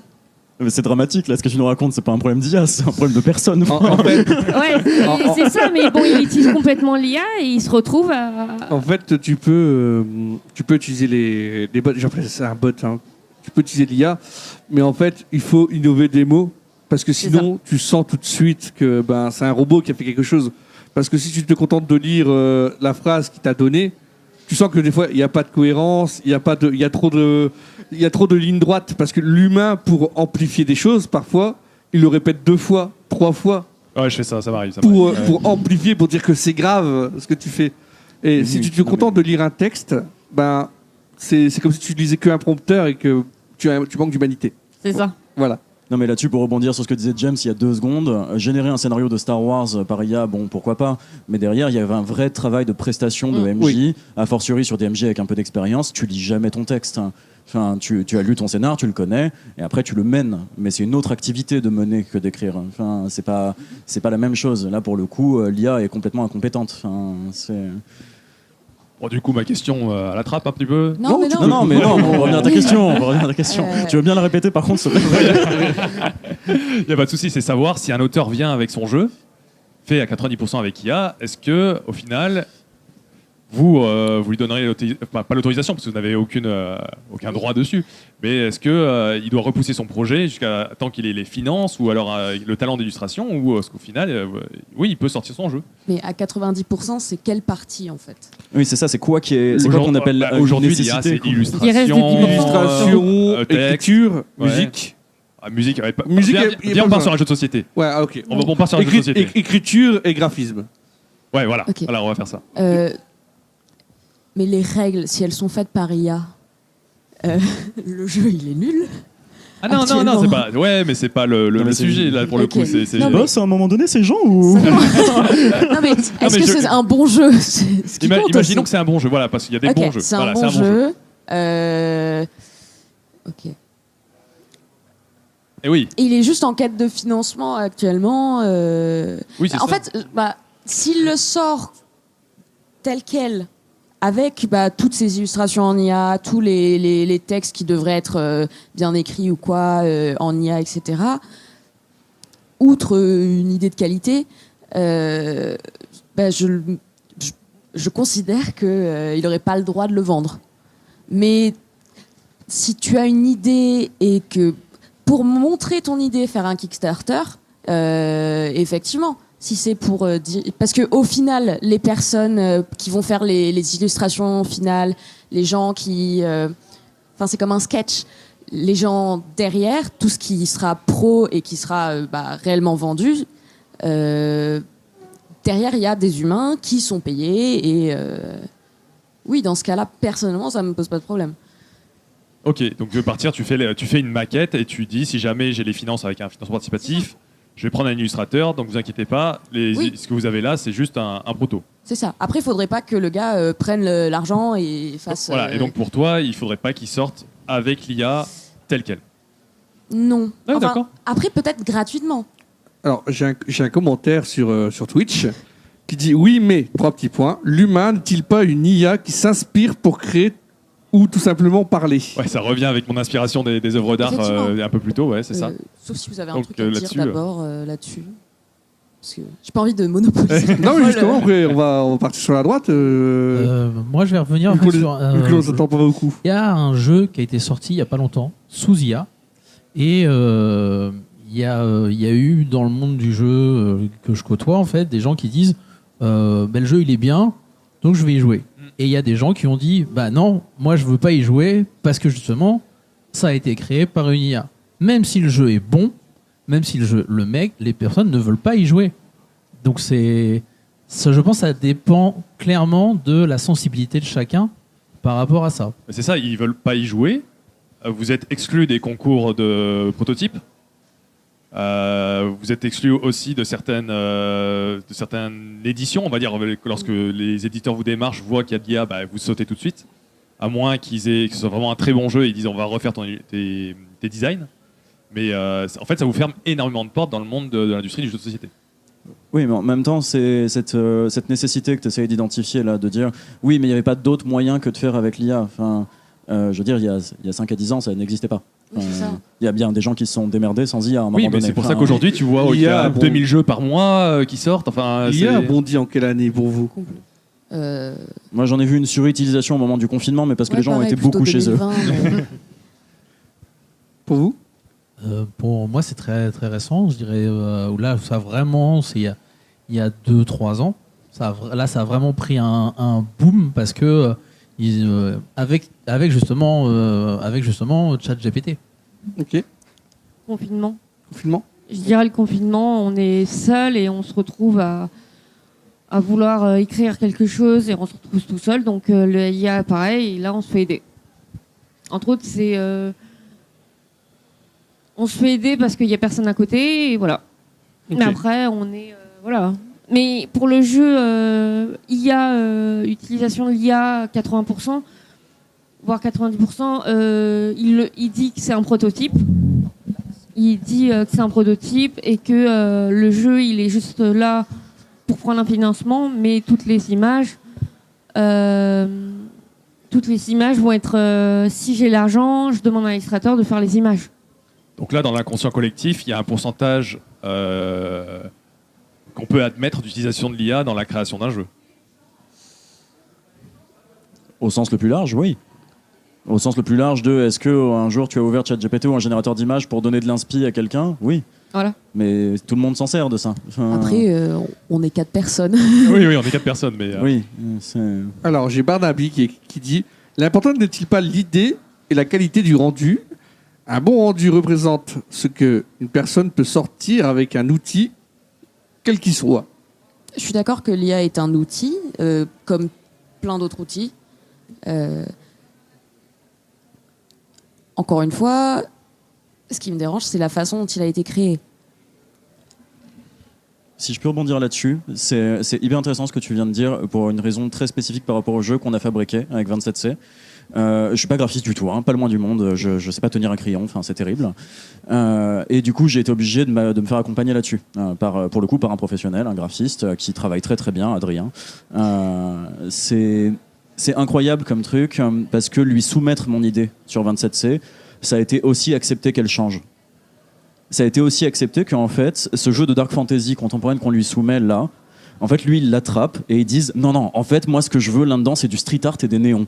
Speaker 3: Mais c'est dramatique, là, ce que tu nous racontes, c'est pas un problème d'IA, c'est un problème de personne.
Speaker 1: En fait,
Speaker 6: Ouais, c'est ça, mais bon, il utilise complètement l'IA et il se retrouve à.
Speaker 1: en fait, tu peux utiliser les bots. J'appelle ça un bot. Hein. Tu peux utiliser l'IA, mais en fait, il faut innover des mots parce que sinon, tu sens tout de suite que c'est un robot qui a fait quelque chose. Parce que si tu te contentes de lire la phrase qu'il t'a donnée, tu sens que des fois, il n'y a pas de cohérence, il y a trop de lignes droites. Parce que l'humain, pour amplifier des choses, parfois, il le répète 2 fois, 3 fois.
Speaker 4: Ouais, je fais ça, ça m'arrive.
Speaker 1: Pour amplifier, pour dire que c'est grave ce que tu fais. Et si tu te contentes de lire un texte, c'est comme si tu lisais qu'un prompteur et que tu manques d'humanité.
Speaker 6: C'est ça.
Speaker 1: Voilà.
Speaker 3: Non mais là-dessus, pour rebondir sur ce que disait James il y a 2 secondes, générer un scénario de Star Wars par IA, bon pourquoi pas, mais derrière il y avait un vrai travail de prestation de MJ,
Speaker 1: Oui.
Speaker 3: a fortiori sur des MJ avec un peu d'expérience, tu lis jamais ton texte. Enfin, tu as lu ton scénar, tu le connais, et après tu le mènes. Mais c'est une autre activité de mener que d'écrire. Enfin, c'est pas la même chose. Là pour le coup, l'IA est complètement incompétente. Enfin, c'est...
Speaker 4: Bon, du coup, ma question à la trappe un petit peu.
Speaker 2: Non, mais non.
Speaker 3: Non, mais non, on va revenir à ta question. Tu veux bien la répéter par contre s'il te plaît?
Speaker 4: Il n'y a pas de souci, c'est savoir si un auteur vient avec son jeu, fait à 90% avec IA, est-ce que au final, vous lui donnerez pas l'autorisation parce que vous n'avez aucun droit dessus, mais est-ce que il doit repousser son projet jusqu'à tant qu'il ait les finances ou alors le talent d'illustration ou est-ce qu'au final, oui, il peut sortir son jeu.
Speaker 2: Mais à 90%, c'est quelle partie en fait?
Speaker 3: Oui, c'est ça, c'est quoi qu'on appelle
Speaker 4: aujourd'hui
Speaker 3: une
Speaker 4: l'IA,
Speaker 3: nécessité,
Speaker 4: c'est
Speaker 3: quoi.
Speaker 6: Il reste des
Speaker 4: illustration,
Speaker 1: Illustration,
Speaker 4: texte,
Speaker 1: écriture,
Speaker 4: ouais.
Speaker 1: musique.
Speaker 4: Musique,
Speaker 1: Musique,
Speaker 4: viens, on part sur un jeu de société.
Speaker 1: Ouais, ok.
Speaker 4: On part sur un jeu de société.
Speaker 1: Écriture et graphisme.
Speaker 4: Ouais, voilà.
Speaker 2: Ok.
Speaker 4: Alors on va faire ça.
Speaker 2: Mais les règles, si elles sont faites par IA, le jeu il est nul.
Speaker 4: Ah non, c'est pas. Ouais, mais c'est pas le sujet là pour le
Speaker 2: Ok.
Speaker 4: coup. C'est
Speaker 2: Non, mais-
Speaker 3: Boss, à un moment donné, ces gens ou...
Speaker 2: Non mais est-ce
Speaker 4: mais
Speaker 2: que c'est un bon jeu? C'est ce qui compte
Speaker 4: Imaginons
Speaker 2: aussi.
Speaker 4: que c'est un bon jeu, voilà, parce qu'il y a des
Speaker 2: Ok,
Speaker 4: bons jeux.
Speaker 2: c'est
Speaker 4: Voilà,
Speaker 2: un bon jeu. Ok.
Speaker 4: Et oui,
Speaker 2: Il est juste en quête de financement actuellement.
Speaker 4: oui, c'est
Speaker 2: En
Speaker 4: ça.
Speaker 2: fait, s'il le sort tel quel, avec toutes ces illustrations en IA, tous les textes qui devraient être bien écrits ou quoi en IA, etc., outre une idée de qualité, je considère qu'il n'aurait pas le droit de le vendre. Mais si tu as une idée et que pour montrer ton idée, faire un Kickstarter, effectivement, si c'est pour parce que au final, les personnes qui vont faire les illustrations finales, les gens qui, c'est comme un sketch. Les gens derrière, tout ce qui sera pro et qui sera réellement vendu, derrière il y a des humains qui sont payés et oui, dans ce cas-là, personnellement, ça me pose pas de problème.
Speaker 4: Ok, donc tu veux partir, tu fais une maquette et tu dis si jamais j'ai les finances avec un financement participatif, je vais prendre un illustrateur, donc vous inquiétez pas,
Speaker 2: Oui.
Speaker 4: ce que vous avez là, c'est juste un proto.
Speaker 2: C'est ça. Après, il faudrait pas que le gars prenne l'argent et fasse.
Speaker 4: Voilà, et donc pour toi, il faudrait pas qu'il sorte avec l'IA telle quelle.
Speaker 2: Non.
Speaker 4: Ah, d'accord.
Speaker 2: Après, peut-être gratuitement.
Speaker 1: Alors, j'ai un commentaire sur Twitch qui dit oui, mais, 3 petits points, l'humain n'est-il pas une IA qui s'inspire pour créer ou tout simplement parler?
Speaker 4: Ouais, ça revient avec mon inspiration des œuvres d'art
Speaker 2: Effectivement.
Speaker 4: un peu plus tôt, ouais, c'est ça.
Speaker 2: Sauf si vous avez un
Speaker 4: Donc,
Speaker 2: truc à dire
Speaker 4: là-dessus,
Speaker 2: d'abord là-dessus. Parce que j'ai pas envie de monopoliser.
Speaker 1: Non, mais justement, après, on va partir sur la droite.
Speaker 5: Moi, je vais revenir
Speaker 1: vu qu'on
Speaker 5: sur.
Speaker 1: vu que l'on s'entend pas beaucoup.
Speaker 5: Il y a un jeu qui a été sorti il y a pas longtemps, sous IA, et il y a eu dans le monde du jeu que je côtoie en fait des gens qui disent le jeu il est bien, donc je vais y jouer. Et il y a des gens qui ont dit non, moi je veux pas y jouer parce que justement ça a été créé par une IA. Même si le jeu est bon, même si les personnes ne veulent pas y jouer. Donc ça, je pense, ça dépend clairement de la sensibilité de chacun par rapport à ça.
Speaker 4: C'est ça, ils veulent pas y jouer. Vous êtes exclu des concours de prototypes. Vous êtes exclu aussi de certaines éditions, on va dire, lorsque les éditeurs vous démarchent, voient qu'il y a de l'IA, vous sautez tout de suite. À moins que ce soit vraiment un très bon jeu et ils disent on va refaire tes designs. Mais en fait, ça vous ferme énormément de portes dans le monde de l'industrie du jeu de société.
Speaker 3: Oui, mais en même temps, c'est cette nécessité que tu essayes d'identifier, là, de dire oui, mais il n'y avait pas d'autre moyen que de faire avec l'IA. Enfin, Je veux dire, il y a 5 à 10 ans, ça n'existait pas.
Speaker 2: Oui, c'est ça.
Speaker 3: Il y a bien des gens qui se sont démerdés sans IA à un moment
Speaker 4: Oui, mais
Speaker 3: donné.
Speaker 4: c'est pour ça
Speaker 3: Enfin,
Speaker 4: qu'aujourd'hui, tu vois, il y a
Speaker 1: bon.
Speaker 4: 2000 jeux par mois qui sortent. Enfin,
Speaker 1: L'IA a
Speaker 4: c'est-
Speaker 1: bondi en quelle année pour vous?
Speaker 3: Moi, j'en ai vu une surutilisation au moment du confinement, mais parce que
Speaker 2: Ouais,
Speaker 3: les gens
Speaker 2: pareil,
Speaker 3: étaient beaucoup
Speaker 2: plutôt
Speaker 3: chez eux.
Speaker 2: 2020, mais-
Speaker 1: Pour vous?
Speaker 5: Pour moi, c'est très, très récent. Je dirais où là, ça vraiment, c'est il y a 2-3 ans. Là, ça a vraiment pris un boom parce que avec justement ChatGPT.
Speaker 1: Ok.
Speaker 6: Confinement.
Speaker 1: Confinement?
Speaker 6: Je dirais le confinement, on est seul et on se retrouve à vouloir écrire quelque chose et on se retrouve tout seul. Donc le IA, pareil, et là on se fait aider. Entre autres, c'est on se fait aider parce qu'il n'y a personne à côté et voilà.
Speaker 1: Ok.
Speaker 6: Mais après, on est voilà. Mais pour le jeu IA, utilisation de l'IA 80%, voire 90%, il dit que c'est un prototype. Il dit que c'est un prototype et que le jeu, il est juste là pour prendre un financement, mais toutes les images vont être si j'ai l'argent, je demande à l'illustrateur de faire les images.
Speaker 4: Donc là, dans l'inconscient collectif, il y a un pourcentage qu'on peut admettre d'utilisation de l'IA dans la création d'un jeu.
Speaker 3: Au sens le plus large, oui. Au sens le plus large de est-ce qu'un jour tu as ouvert ChatGPT ou un générateur d'images pour donner de l'inspi à quelqu'un? Oui.
Speaker 6: Voilà.
Speaker 3: Mais tout le monde s'en sert de ça. Enfin,
Speaker 2: Après, on est 4 personnes.
Speaker 4: Oui, oui, on est 4 personnes, mais
Speaker 3: oui, c'est...
Speaker 1: Alors, j'ai Barnaby qui dit l'important n'est-il pas l'idée et la qualité du rendu? Un bon rendu représente ce qu'une personne peut sortir avec un outil, quel qu'il soit.
Speaker 2: Je suis d'accord que l'IA est un outil, comme plein d'autres outils. Encore une fois, ce qui me dérange, c'est la façon dont il a été créé.
Speaker 3: Si je peux rebondir là-dessus, c'est hyper intéressant ce que tu viens de dire pour une raison très spécifique par rapport au jeu qu'on a fabriqué avec 27C. Je suis pas graphiste du tout, hein, pas le moins du monde. Je sais pas tenir un crayon, enfin c'est terrible. Et du coup, j'ai été obligé de me faire accompagner là-dessus, pour le coup par un professionnel, un graphiste qui travaille très très bien, Adrien. C'est incroyable comme truc parce que lui soumettre mon idée sur 27C, ça a été aussi accepter qu'elle change. Ça a été aussi accepté qu'en fait, ce jeu de dark fantasy contemporaine qu'on lui soumet là, en fait, lui, il l'attrape et ils disent non, en fait, moi, ce que je veux là-dedans, c'est du street art et des néons.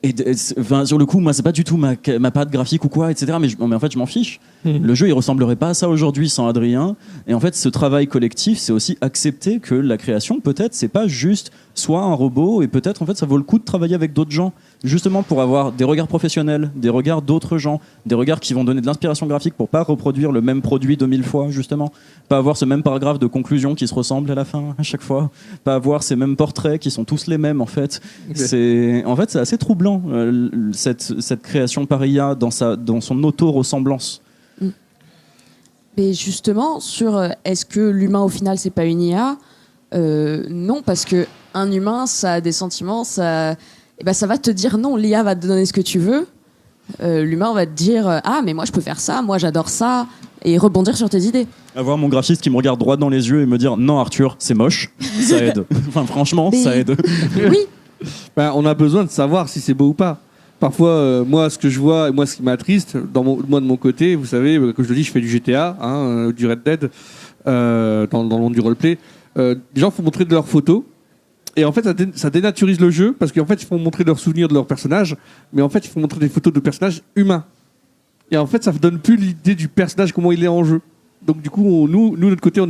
Speaker 3: Et sur le coup, moi, c'est pas du tout ma patte graphique ou quoi, etc. Mais en fait, je m'en fiche. Le jeu, il ressemblerait pas à ça aujourd'hui sans Adrien. Et en fait, ce travail collectif, c'est aussi accepter que la création, peut-être, c'est pas juste soit un robot, et peut-être, en fait, ça vaut le coup de travailler avec d'autres gens, justement pour avoir des regards professionnels, des regards d'autres gens, des regards qui vont donner de l'inspiration graphique pour pas reproduire le même produit 2000 fois, justement. Pas avoir ce même paragraphe de conclusion qui se ressemble à la fin, à chaque fois. Pas avoir ces mêmes portraits qui sont tous les mêmes, en fait. C'est assez troublant, cette création par IA dans son auto-ressemblance.
Speaker 2: Mais justement, sur est-ce que l'humain, au final, c'est pas une IA? Non, parce que un humain, ça a des sentiments, ça va te dire non, l'IA va te donner ce que tu veux. L'humain va te dire ah, mais moi, je peux faire ça, moi, j'adore ça, et rebondir sur tes idées.
Speaker 3: Avoir mon graphiste qui me regarde droit dans les yeux et me dire non, Arthur, c'est moche, ça aide. Enfin, franchement,
Speaker 2: Mais-
Speaker 3: ça aide.
Speaker 2: Oui,
Speaker 1: Ben, on a besoin de savoir si c'est beau ou pas. Parfois, moi, ce que je vois, moi, ce qui m'attriste, moi, de mon côté, vous savez, comme je le dis, je fais du GTA, du Red Dead, dans le monde du roleplay. Les gens font montrer de leurs photos. Et en fait, ça dénaturise le jeu, parce qu'en fait, ils font montrer leurs souvenirs de leurs personnages, mais en fait, ils font montrer des photos de personnages humains. Et en fait, ça ne donne plus l'idée du personnage, comment il est en jeu. Donc, du coup, nous de notre côté,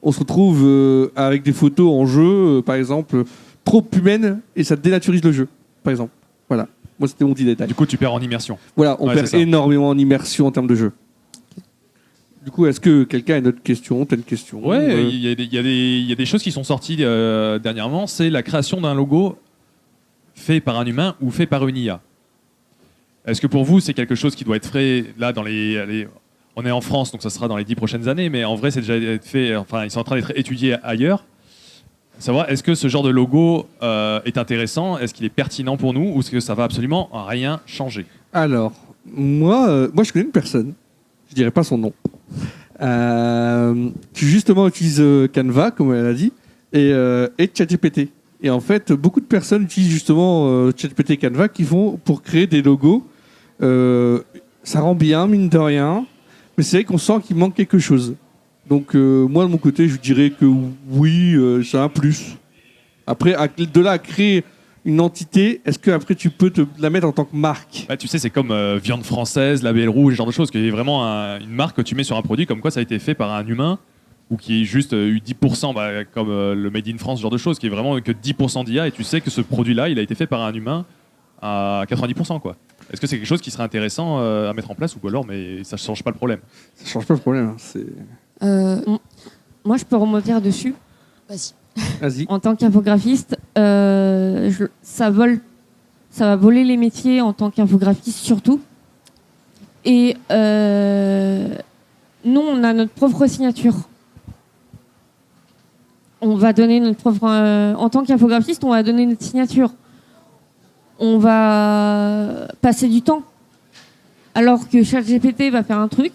Speaker 1: on se retrouve avec des photos en jeu, par exemple, trop humaines, et ça dénaturise le jeu, par exemple. Voilà. Moi, c'était mon petit détail.
Speaker 4: du coup, tu perds en immersion.
Speaker 1: Voilà, on
Speaker 4: Ouais,
Speaker 1: perd
Speaker 4: c'est ça.
Speaker 1: énormément en immersion en termes de jeu. Du coup, est-ce que quelqu'un a une autre question? T'as une question?
Speaker 4: Ouais, il y a des choses qui sont sorties dernièrement. C'est la création d'un logo fait par un humain ou fait par une IA. Est-ce que pour vous, c'est quelque chose qui doit être fait là dans on est en France, donc ça sera dans les 10 prochaines années, mais en vrai, c'est déjà fait. Enfin, ils sont en train d'être étudiés ailleurs. Savoir, est-ce que ce genre de logo est intéressant? Est-ce qu'il est pertinent pour nous? Ou est-ce que ça va absolument rien changer?
Speaker 1: Alors, moi, je connais une personne, je dirais pas son nom, qui justement utilise Canva, comme elle a dit, et ChatGPT Et en fait, beaucoup de personnes utilisent justement ChatGPT et Canva pour créer des logos. Ça rend bien, mine de rien, mais c'est vrai qu'on sent qu'il manque quelque chose. Donc moi, de mon côté, je dirais que oui, c'est un plus. Après, de là à créer une entité, est-ce que après tu peux te la mettre en tant que marque?
Speaker 4: Bah, tu sais, c'est comme viande française, label rouge, ce genre de choses, qui est vraiment une marque que tu mets sur un produit, comme quoi ça a été fait par un humain, ou qui est juste eu 10%, comme le Made in France, ce genre de choses, qui est vraiment que 10% d'IA, et tu sais que ce produit-là, il a été fait par un humain à 90%, quoi. Est-ce que c'est quelque chose qui serait intéressant à mettre en place, ou alors, mais ça ne change pas le problème?
Speaker 1: Ça change pas le problème.
Speaker 6: Moi, je peux rebondir dessus.
Speaker 2: Vas-y.
Speaker 1: Vas-y.
Speaker 6: En tant qu'infographiste, ça va voler les métiers en tant qu'infographiste surtout. Et nous, on a notre propre signature. On va donner notre propre... en tant qu'infographiste, on va donner notre signature. On va passer du temps. Alors que ChatGPT va faire un truc.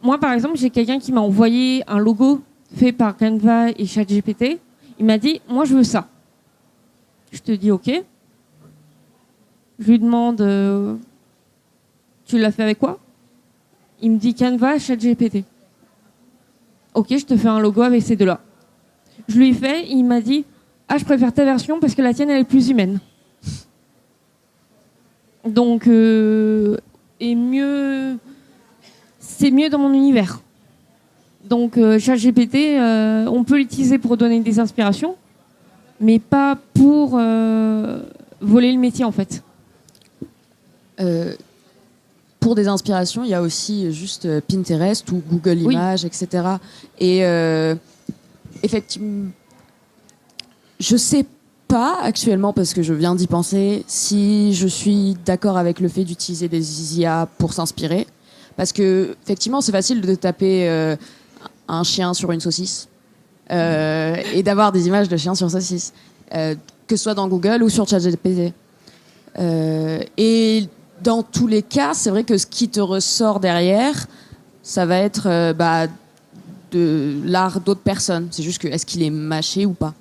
Speaker 6: Moi, par exemple, j'ai quelqu'un qui m'a envoyé un logo fait par Canva et ChatGPT. Il m'a dit, moi, je veux ça. Je te dis, OK. Je lui demande, tu l'as fait avec quoi? Il me dit Canva, ChatGPT. OK, je te fais un logo avec ces deux-là. Je lui ai fait, il m'a dit, ah, je préfère ta version parce que la tienne, elle est plus humaine. Donc, c'est mieux dans mon univers. Donc, ChatGPT, on peut l'utiliser pour donner des inspirations, mais pas pour voler le métier, en fait.
Speaker 2: Pour des inspirations, il y a aussi juste Pinterest ou Google Images, etc. Et effectivement, je sais pas actuellement, parce que je viens d'y penser, si je suis d'accord avec le fait d'utiliser des IA pour s'inspirer. Parce que, effectivement, c'est facile de taper un chien sur une saucisse et d'avoir des images de chiens sur saucisse, que ce soit dans Google ou sur ChatGPT. Et dans tous les cas, c'est vrai que ce qui te ressort derrière, ça va être de l'art d'autres personnes. C'est juste que est-ce qu'il est mâché ou pas.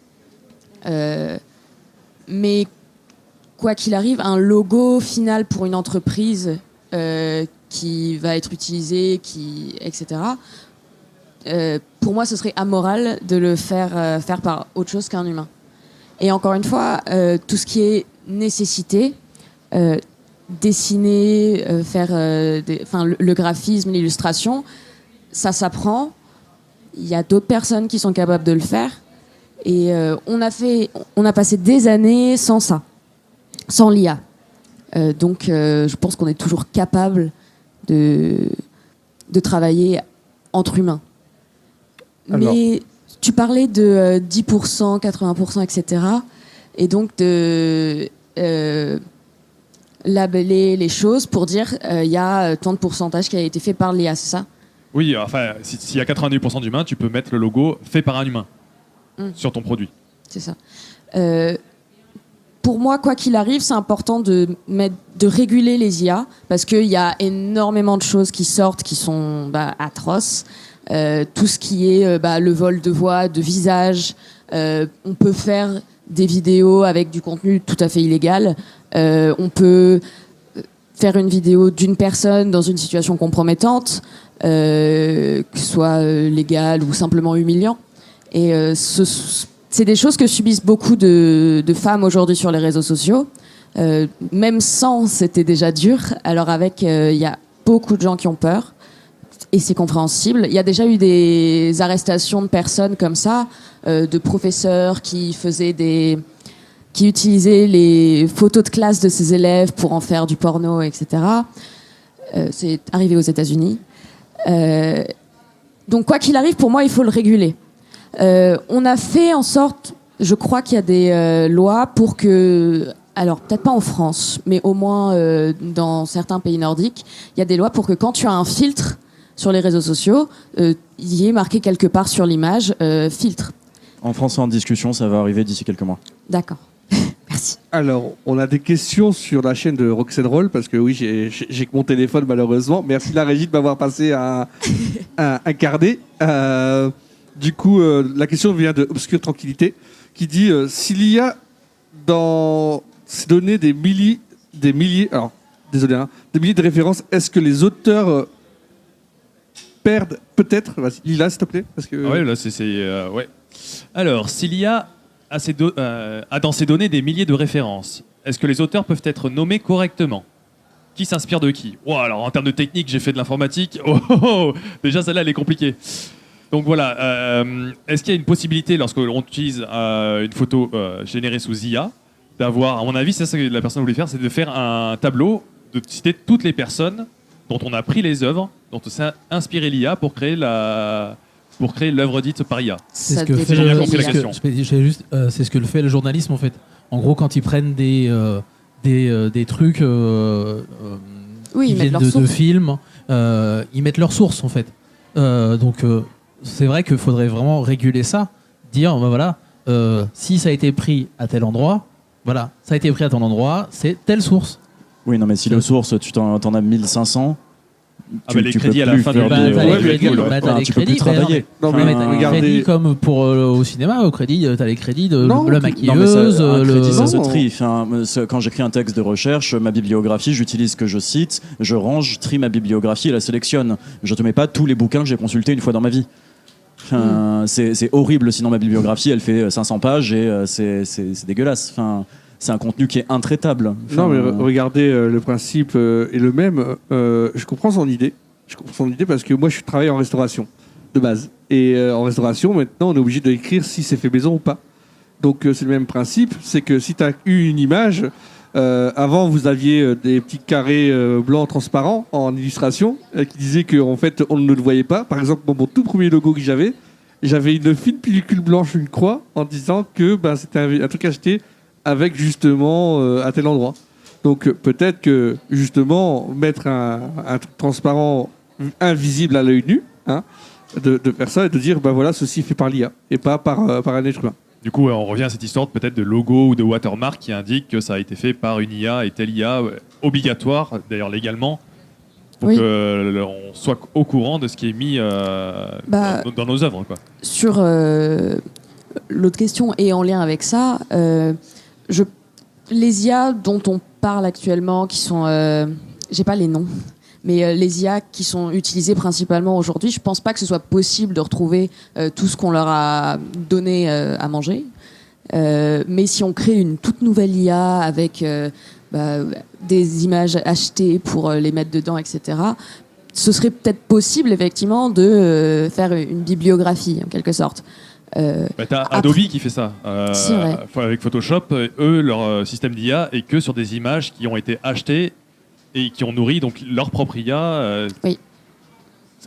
Speaker 2: Mais quoi qu'il arrive, un logo final pour une entreprise qui va être utilisé, etc. Pour moi, ce serait amoral de le faire par autre chose qu'un humain. Et encore une fois, tout ce qui est nécessité, dessiner, faire le graphisme, l'illustration, ça s'apprend. Il y a d'autres personnes qui sont capables de le faire. Et on a passé des années sans ça, sans l'IA. Donc, je pense qu'on est toujours capable de travailler entre humains.
Speaker 1: Alors.
Speaker 2: Mais tu parlais de 10%, 80%, etc. Et donc de labeller les choses pour dire il y a tant de pourcentage qui a été fait par l'IA, c'est ça?
Speaker 4: Oui, enfin, s'il y a 90% d'humains, tu peux mettre le logo fait par un humain sur ton produit.
Speaker 2: C'est ça. Pour moi, quoi qu'il arrive, c'est important de réguler les IA parce qu'il y a énormément de choses qui sortent qui sont atroces. Tout ce qui est le vol de voix, de visage. On peut faire des vidéos avec du contenu tout à fait illégal. On peut faire une vidéo d'une personne dans une situation compromettante, que ce soit légal ou simplement humiliant. Et c'est des choses que subissent beaucoup de femmes aujourd'hui sur les réseaux sociaux. Même sans, c'était déjà dur. Alors avec, il y a beaucoup de gens qui ont peur. Et c'est compréhensible. Il y a déjà eu des arrestations de personnes comme ça, de professeurs qui utilisaient les photos de classe de ses élèves pour en faire du porno, etc. C'est arrivé aux États-Unis. Donc quoi qu'il arrive, pour moi, il faut le réguler. On a fait en sorte, je crois qu'il y a des lois pour que, alors peut-être pas en France, mais au moins dans certains pays nordiques, il y a des lois pour que quand tu as un filtre sur les réseaux sociaux, il y ait marqué quelque part sur l'image filtre.
Speaker 3: En France, c'est en discussion, ça va arriver d'ici quelques mois.
Speaker 2: D'accord. Merci.
Speaker 1: Alors, on a des questions sur la chaîne de Rock'n'Roll parce que oui, j'ai que mon téléphone malheureusement. Merci la régie de m'avoir passé un carnet. Du coup, la question vient de Obscure Tranquillité qui dit si l'IA dans ces données des milliers, alors désolé, des milliers de références, est-ce que les auteurs perdent peut-être, vas-y, Lila, s'il te plaît, parce que
Speaker 4: Ah ouais, là, ouais. Alors, s'il y a, a dans ces données des milliers de références, est-ce que les auteurs peuvent être nommés correctement? Qui s'inspire de qui? Alors, en termes de technique, j'ai fait de l'informatique. Déjà, celle-là, elle est compliquée. Donc voilà, est-ce qu'il y a une possibilité, lorsque l'on utilise une photo générée sous IA, d'avoir, à mon avis, c'est ça que la personne voulait faire, c'est de faire un tableau, de citer toutes les personnes dont on a pris les œuvres, dont on s'est inspiré l'IA pour créer l'œuvre dite par IA.
Speaker 5: C'est ce
Speaker 2: Ça
Speaker 5: que
Speaker 2: dépend
Speaker 5: fait
Speaker 4: J'ai bien
Speaker 2: de
Speaker 4: compris la
Speaker 2: l'IA.
Speaker 4: question.
Speaker 5: c'est ce que le fait le journalisme en fait. En gros, quand ils prennent des trucs
Speaker 2: Oui,
Speaker 5: qui
Speaker 2: ils mettent
Speaker 5: viennent
Speaker 2: leurs
Speaker 5: de
Speaker 2: sources.
Speaker 5: films, ils mettent leurs sources en fait. Donc c'est vrai qu'il faudrait vraiment réguler ça, dire bah voilà, si ça a été pris à tel endroit, voilà, ça a été pris à tel endroit, c'est telle source.
Speaker 3: Oui, non, mais si le source, tu t'en as 1500,
Speaker 4: Les
Speaker 3: tu
Speaker 4: crédits
Speaker 3: peux
Speaker 4: à la
Speaker 3: plus
Speaker 4: fin
Speaker 3: faire
Speaker 4: du
Speaker 5: Bah,
Speaker 3: des-
Speaker 5: t'as
Speaker 1: ouais,
Speaker 5: les
Speaker 1: mais
Speaker 5: crédits,
Speaker 1: cool,
Speaker 5: bah, t'as les
Speaker 3: tu peux plus
Speaker 5: crédits,
Speaker 3: travailler.
Speaker 1: Non, mais
Speaker 5: mais t'as les
Speaker 1: regardez-
Speaker 5: crédits comme pour au cinéma, au crédit, t'as les crédits de
Speaker 1: Non,
Speaker 5: la
Speaker 1: tu-
Speaker 3: Non, mais ça,
Speaker 5: maquilleuse,
Speaker 3: un crédit, ça
Speaker 1: Non.
Speaker 3: se trie. Enfin, quand j'écris un texte de recherche, ma bibliographie, j'utilise ce que je cite, je range, je trie ma bibliographie et la sélectionne. Je te mets pas tous les bouquins que j'ai consultés une fois dans ma vie. Enfin, c'est horrible, sinon ma bibliographie, elle fait 500 pages et c'est dégueulasse. Enfin, c'est un contenu qui est intraitable. Enfin,
Speaker 1: Non, mais regardez, le principe est le même. Je comprends son idée. Je comprends son idée parce que moi, je travaille en restauration de base. Et en restauration, maintenant, on est obligé d'écrire si c'est fait maison ou pas. Donc, c'est le même principe. C'est que si tu as eu une image, avant, vous aviez des petits carrés blancs transparents en illustration qui disaient qu'en fait, on ne le voyait pas. Par exemple, mon tout premier logo que j'avais une fine pellicule blanche, une croix, en disant que c'était un truc acheté avec justement à tel endroit. Donc peut-être que justement mettre un truc transparent invisible à l'œil nu, de faire ça et de dire voilà, ceci est fait par l'IA et pas par un être humain.
Speaker 4: Du coup, on revient à cette histoire peut-être de logo ou de watermark qui indique que ça a été fait par une IA et telle IA obligatoire, d'ailleurs légalement, pour
Speaker 2: Oui.
Speaker 4: qu'on soit au courant de ce qui est mis dans nos œuvres, quoi.
Speaker 2: Sur l'autre question et en lien avec ça, les IA dont on parle actuellement, qui sont, j'ai pas les noms, mais les IA qui sont utilisées principalement aujourd'hui, je pense pas que ce soit possible de retrouver tout ce qu'on leur a donné à manger. Mais si on crée une toute nouvelle IA avec des images achetées pour les mettre dedans, etc., ce serait peut-être possible effectivement de faire une bibliographie en quelque sorte.
Speaker 4: T'as
Speaker 2: Après-
Speaker 4: Adobe qui fait ça.
Speaker 2: C'est vrai.
Speaker 4: Avec Photoshop, eux, leur système d'IA est que sur des images qui ont été achetées et qui ont nourri donc leur propre IA.
Speaker 2: Oui.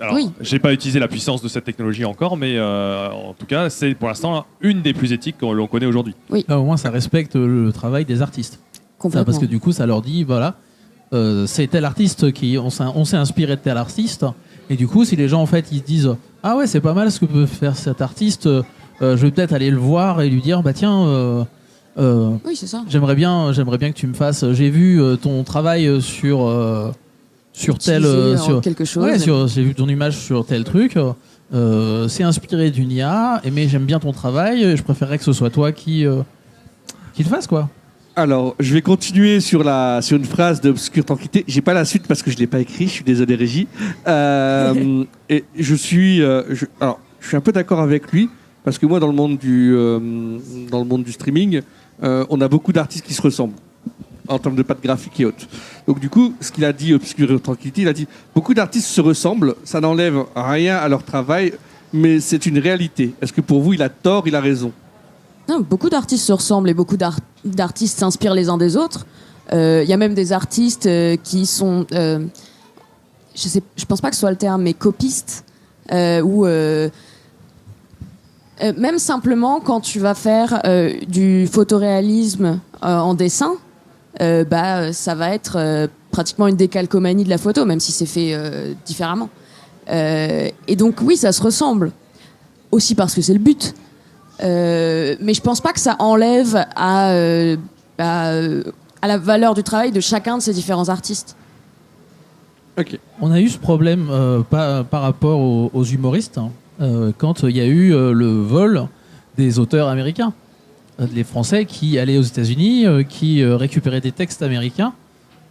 Speaker 4: Alors,
Speaker 2: Oui.
Speaker 4: j'ai pas utilisé la puissance de cette technologie encore, mais en tout cas, c'est pour l'instant une des plus éthiques que l'on connaît aujourd'hui.
Speaker 5: Là, au moins, ça respecte le travail des artistes. Ça,
Speaker 2: Complètement.
Speaker 5: parce que du coup, ça leur dit, voilà, c'est tel artiste on s'est inspiré de tel artiste. Et du coup, si les gens, en fait, ils se disent, ah ouais, c'est pas mal ce que peut faire cet artiste, je vais peut-être aller le voir et lui dire, bah tiens,
Speaker 2: Oui, c'est ça.
Speaker 5: j'aimerais bien que tu me fasses, j'ai vu ton travail sur tel...
Speaker 2: Utiliser en
Speaker 5: sur,
Speaker 2: quelque chose.
Speaker 5: ouais, j'ai vu ton image sur tel truc. C'est inspiré d'une IA, mais j'aime bien ton travail. Et je préférerais que ce soit toi qui le fasse, quoi.
Speaker 1: Alors, je vais continuer sur une phrase d'Obscure Tranquillité. J'ai pas la suite parce que je l'ai pas écrit. Je suis désolé, Régie. Et je suis un peu d'accord avec lui parce que moi, dans le monde du streaming, on a beaucoup d'artistes qui se ressemblent en termes de patte graphique et autres. Donc du coup, ce qu'il a dit, Obscure Tranquillité, il a dit beaucoup d'artistes se ressemblent. Ça n'enlève rien à leur travail, mais c'est une réalité. Est-ce que pour vous, il a tort, il a raison?
Speaker 2: Non, beaucoup d'artistes se ressemblent et beaucoup d'artistes s'inspirent les uns des autres. Il y a même des artistes qui sont, je pense pas que ce soit le terme, mais copistes, ou même simplement quand tu vas faire du photoréalisme en dessin, ça va être pratiquement une décalcomanie de la photo, même si c'est fait différemment. Et donc oui, ça se ressemble aussi parce que c'est le but. Mais je pense pas que ça enlève à la valeur du travail de chacun de ces différents artistes.
Speaker 1: Ok.
Speaker 5: On a eu ce problème par rapport aux humoristes quand il y a eu le vol des auteurs américains. les Français qui allaient aux États-Unis, qui récupéraient des textes américains.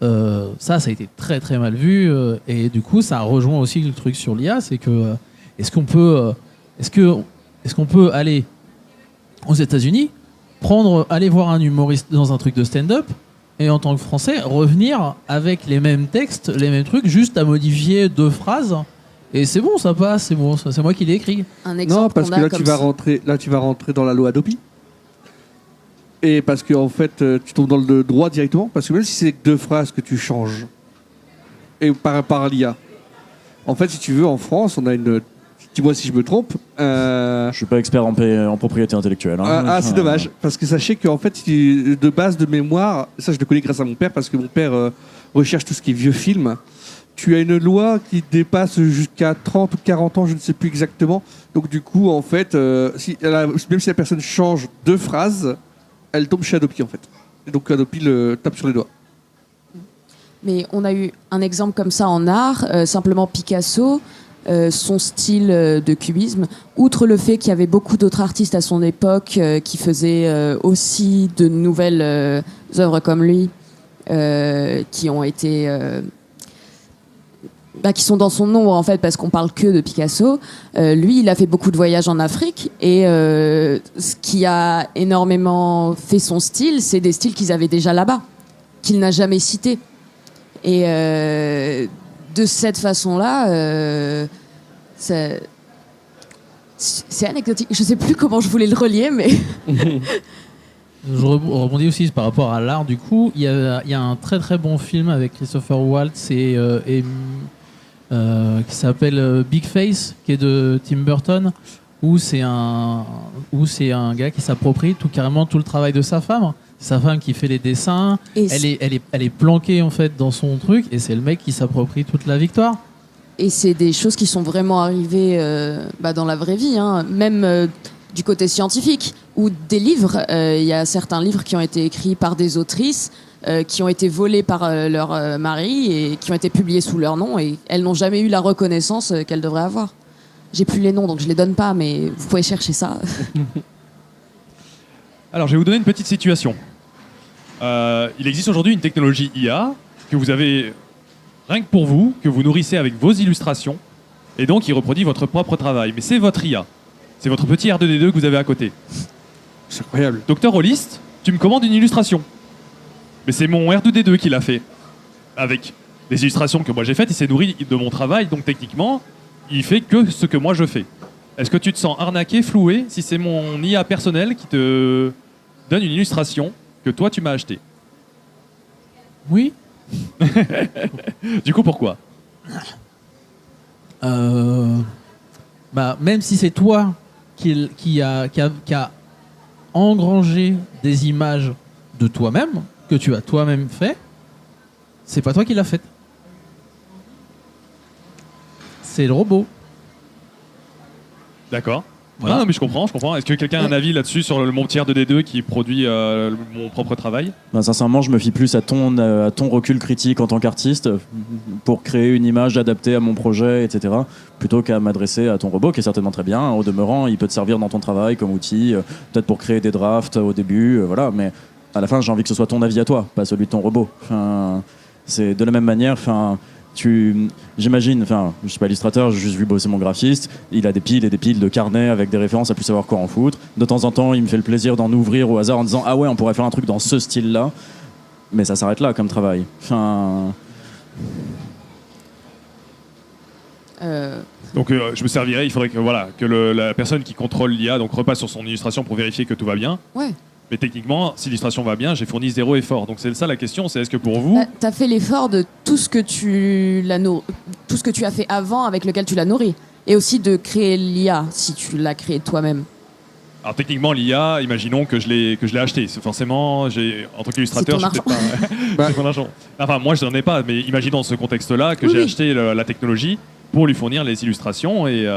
Speaker 5: Ça a été très très mal vu. Et du coup, ça rejoint aussi le truc sur l'IA, c'est que est-ce qu'on peut aller aux États-Unis, aller voir un humoriste dans un truc de stand-up, et en tant que Français, revenir avec les mêmes textes, les mêmes trucs, juste à modifier 2 phrases. Et c'est bon, ça passe, c'est bon, c'est moi qui l'ai écrit.
Speaker 2: Un exemple
Speaker 1: Non, parce
Speaker 2: qu'on
Speaker 1: que
Speaker 2: a
Speaker 1: là,
Speaker 2: comme
Speaker 1: tu vas rentrer dans la loi Adopi. Et parce que en fait, tu tombes dans le droit directement. Parce que même si c'est que 2 phrases que tu changes, et par l'IA, en fait, si tu veux, en France, on a une. Dis-moi si je me trompe.
Speaker 3: Je suis pas expert en propriété intellectuelle. Hein.
Speaker 1: C'est dommage. Parce que sachez qu'en fait, de base de mémoire, ça je le connais grâce à mon père, parce que mon père recherche tout ce qui est vieux film. Tu as une loi qui dépasse jusqu'à 30 ou 40 ans, je ne sais plus exactement. Donc du coup, en fait, même si la personne change 2 phrases, elle tombe chez Adopi, en fait. Et donc Adopi le tape sur les doigts.
Speaker 2: Mais on a eu un exemple comme ça en art, simplement Picasso, son style de cubisme, outre le fait qu'il y avait beaucoup d'autres artistes à son époque qui faisaient aussi de nouvelles œuvres comme lui, qui ont été... qui sont dans son nom en fait, parce qu'on parle que de Picasso. Lui, il a fait beaucoup de voyages en Afrique, et ce qui a énormément fait son style, c'est des styles qu'ils avaient déjà là-bas, qu'il n'a jamais cités. Et de cette façon-là, c'est anecdotique. Je ne sais plus comment je voulais le relier, mais...
Speaker 5: Je rebondis aussi par rapport à l'art. Du coup, il y a un très très bon film avec Christopher Waltz et qui s'appelle Big Face, qui est de Tim Burton, où c'est un gars qui s'approprie carrément tout le travail de sa femme. C'est sa femme qui fait les dessins. Elle est planquée en fait dans son truc, et c'est le mec qui s'approprie toute la victoire.
Speaker 2: Et c'est des choses qui sont vraiment arrivées dans la vraie vie, hein. Même du côté scientifique, ou des livres. Il y a certains livres qui ont été écrits par des autrices qui ont été volés par leur mari et qui ont été publiés sous leur nom, et elles n'ont jamais eu la reconnaissance qu'elles devraient avoir. J'ai plus les noms, donc je les donne pas, mais vous pouvez chercher ça.
Speaker 4: Alors, je vais vous donner une petite situation. Il existe aujourd'hui une technologie IA que vous avez, rien que pour vous, que vous nourrissez avec vos illustrations, et donc il reproduit votre propre travail. Mais c'est votre IA. C'est votre petit R2D2 que vous avez à côté.
Speaker 1: C'est incroyable.
Speaker 4: Docteur Holist, tu me commandes une illustration. Mais c'est mon R2D2 qui l'a fait. Avec des illustrations que moi j'ai faites, il s'est nourri de mon travail, donc techniquement, il fait que ce que moi je fais. Est-ce que tu te sens arnaqué, floué, si c'est mon IA personnel qui te donne une illustration que toi tu m'as achetée?
Speaker 5: Oui.
Speaker 4: Du coup, pourquoi?
Speaker 5: Même si c'est toi qui a engrangé des images de toi-même, que tu as toi-même fait, c'est pas toi qui l'as fait. C'est le robot.
Speaker 4: D'accord.
Speaker 5: Voilà.
Speaker 4: Non, mais je comprends. Est-ce que quelqu'un a un avis là-dessus sur mon petit R2D2 qui produit mon propre travail?
Speaker 3: Sincèrement, je me fie plus à ton recul critique en tant qu'artiste pour créer une image adaptée à mon projet, etc., plutôt qu'à m'adresser à ton robot, qui est certainement très bien. Au demeurant, il peut te servir dans ton travail comme outil, peut-être pour créer des drafts au début, voilà. Mais à la fin, j'ai envie que ce soit ton avis à toi, pas celui de ton robot. C'est de la même manière. J'imagine, je suis pas illustrateur, j'ai juste vu bosser mon graphiste, il a des piles et des piles de carnets avec des références à plus savoir quoi en foutre. De temps en temps, il me fait le plaisir d'en ouvrir au hasard en disant ah ouais, on pourrait faire un truc dans ce style-là, mais ça s'arrête là comme travail.
Speaker 4: Donc je me servirais, il faudrait que la personne qui contrôle l'IA donc repasse sur son illustration pour vérifier que tout va bien.
Speaker 2: Ouais.
Speaker 4: Mais techniquement, si l'illustration va bien, j'ai fourni 0 effort. Donc c'est ça la question, c'est est-ce que pour vous...
Speaker 2: Tu as fait l'effort de tout ce que tu as fait avant avec lequel tu l'as nourri. Et aussi de créer l'IA, si tu l'as créé toi-même.
Speaker 4: Alors techniquement, l'IA, imaginons que je l'ai acheté. C'est forcément, en tant qu'illustrateur,
Speaker 2: C'est
Speaker 4: je
Speaker 2: ton
Speaker 4: sais pas... C'est mon argent. Enfin, moi, je n'en ai pas, mais imaginons ce contexte-là que j'ai acheté la technologie pour lui fournir les illustrations. Et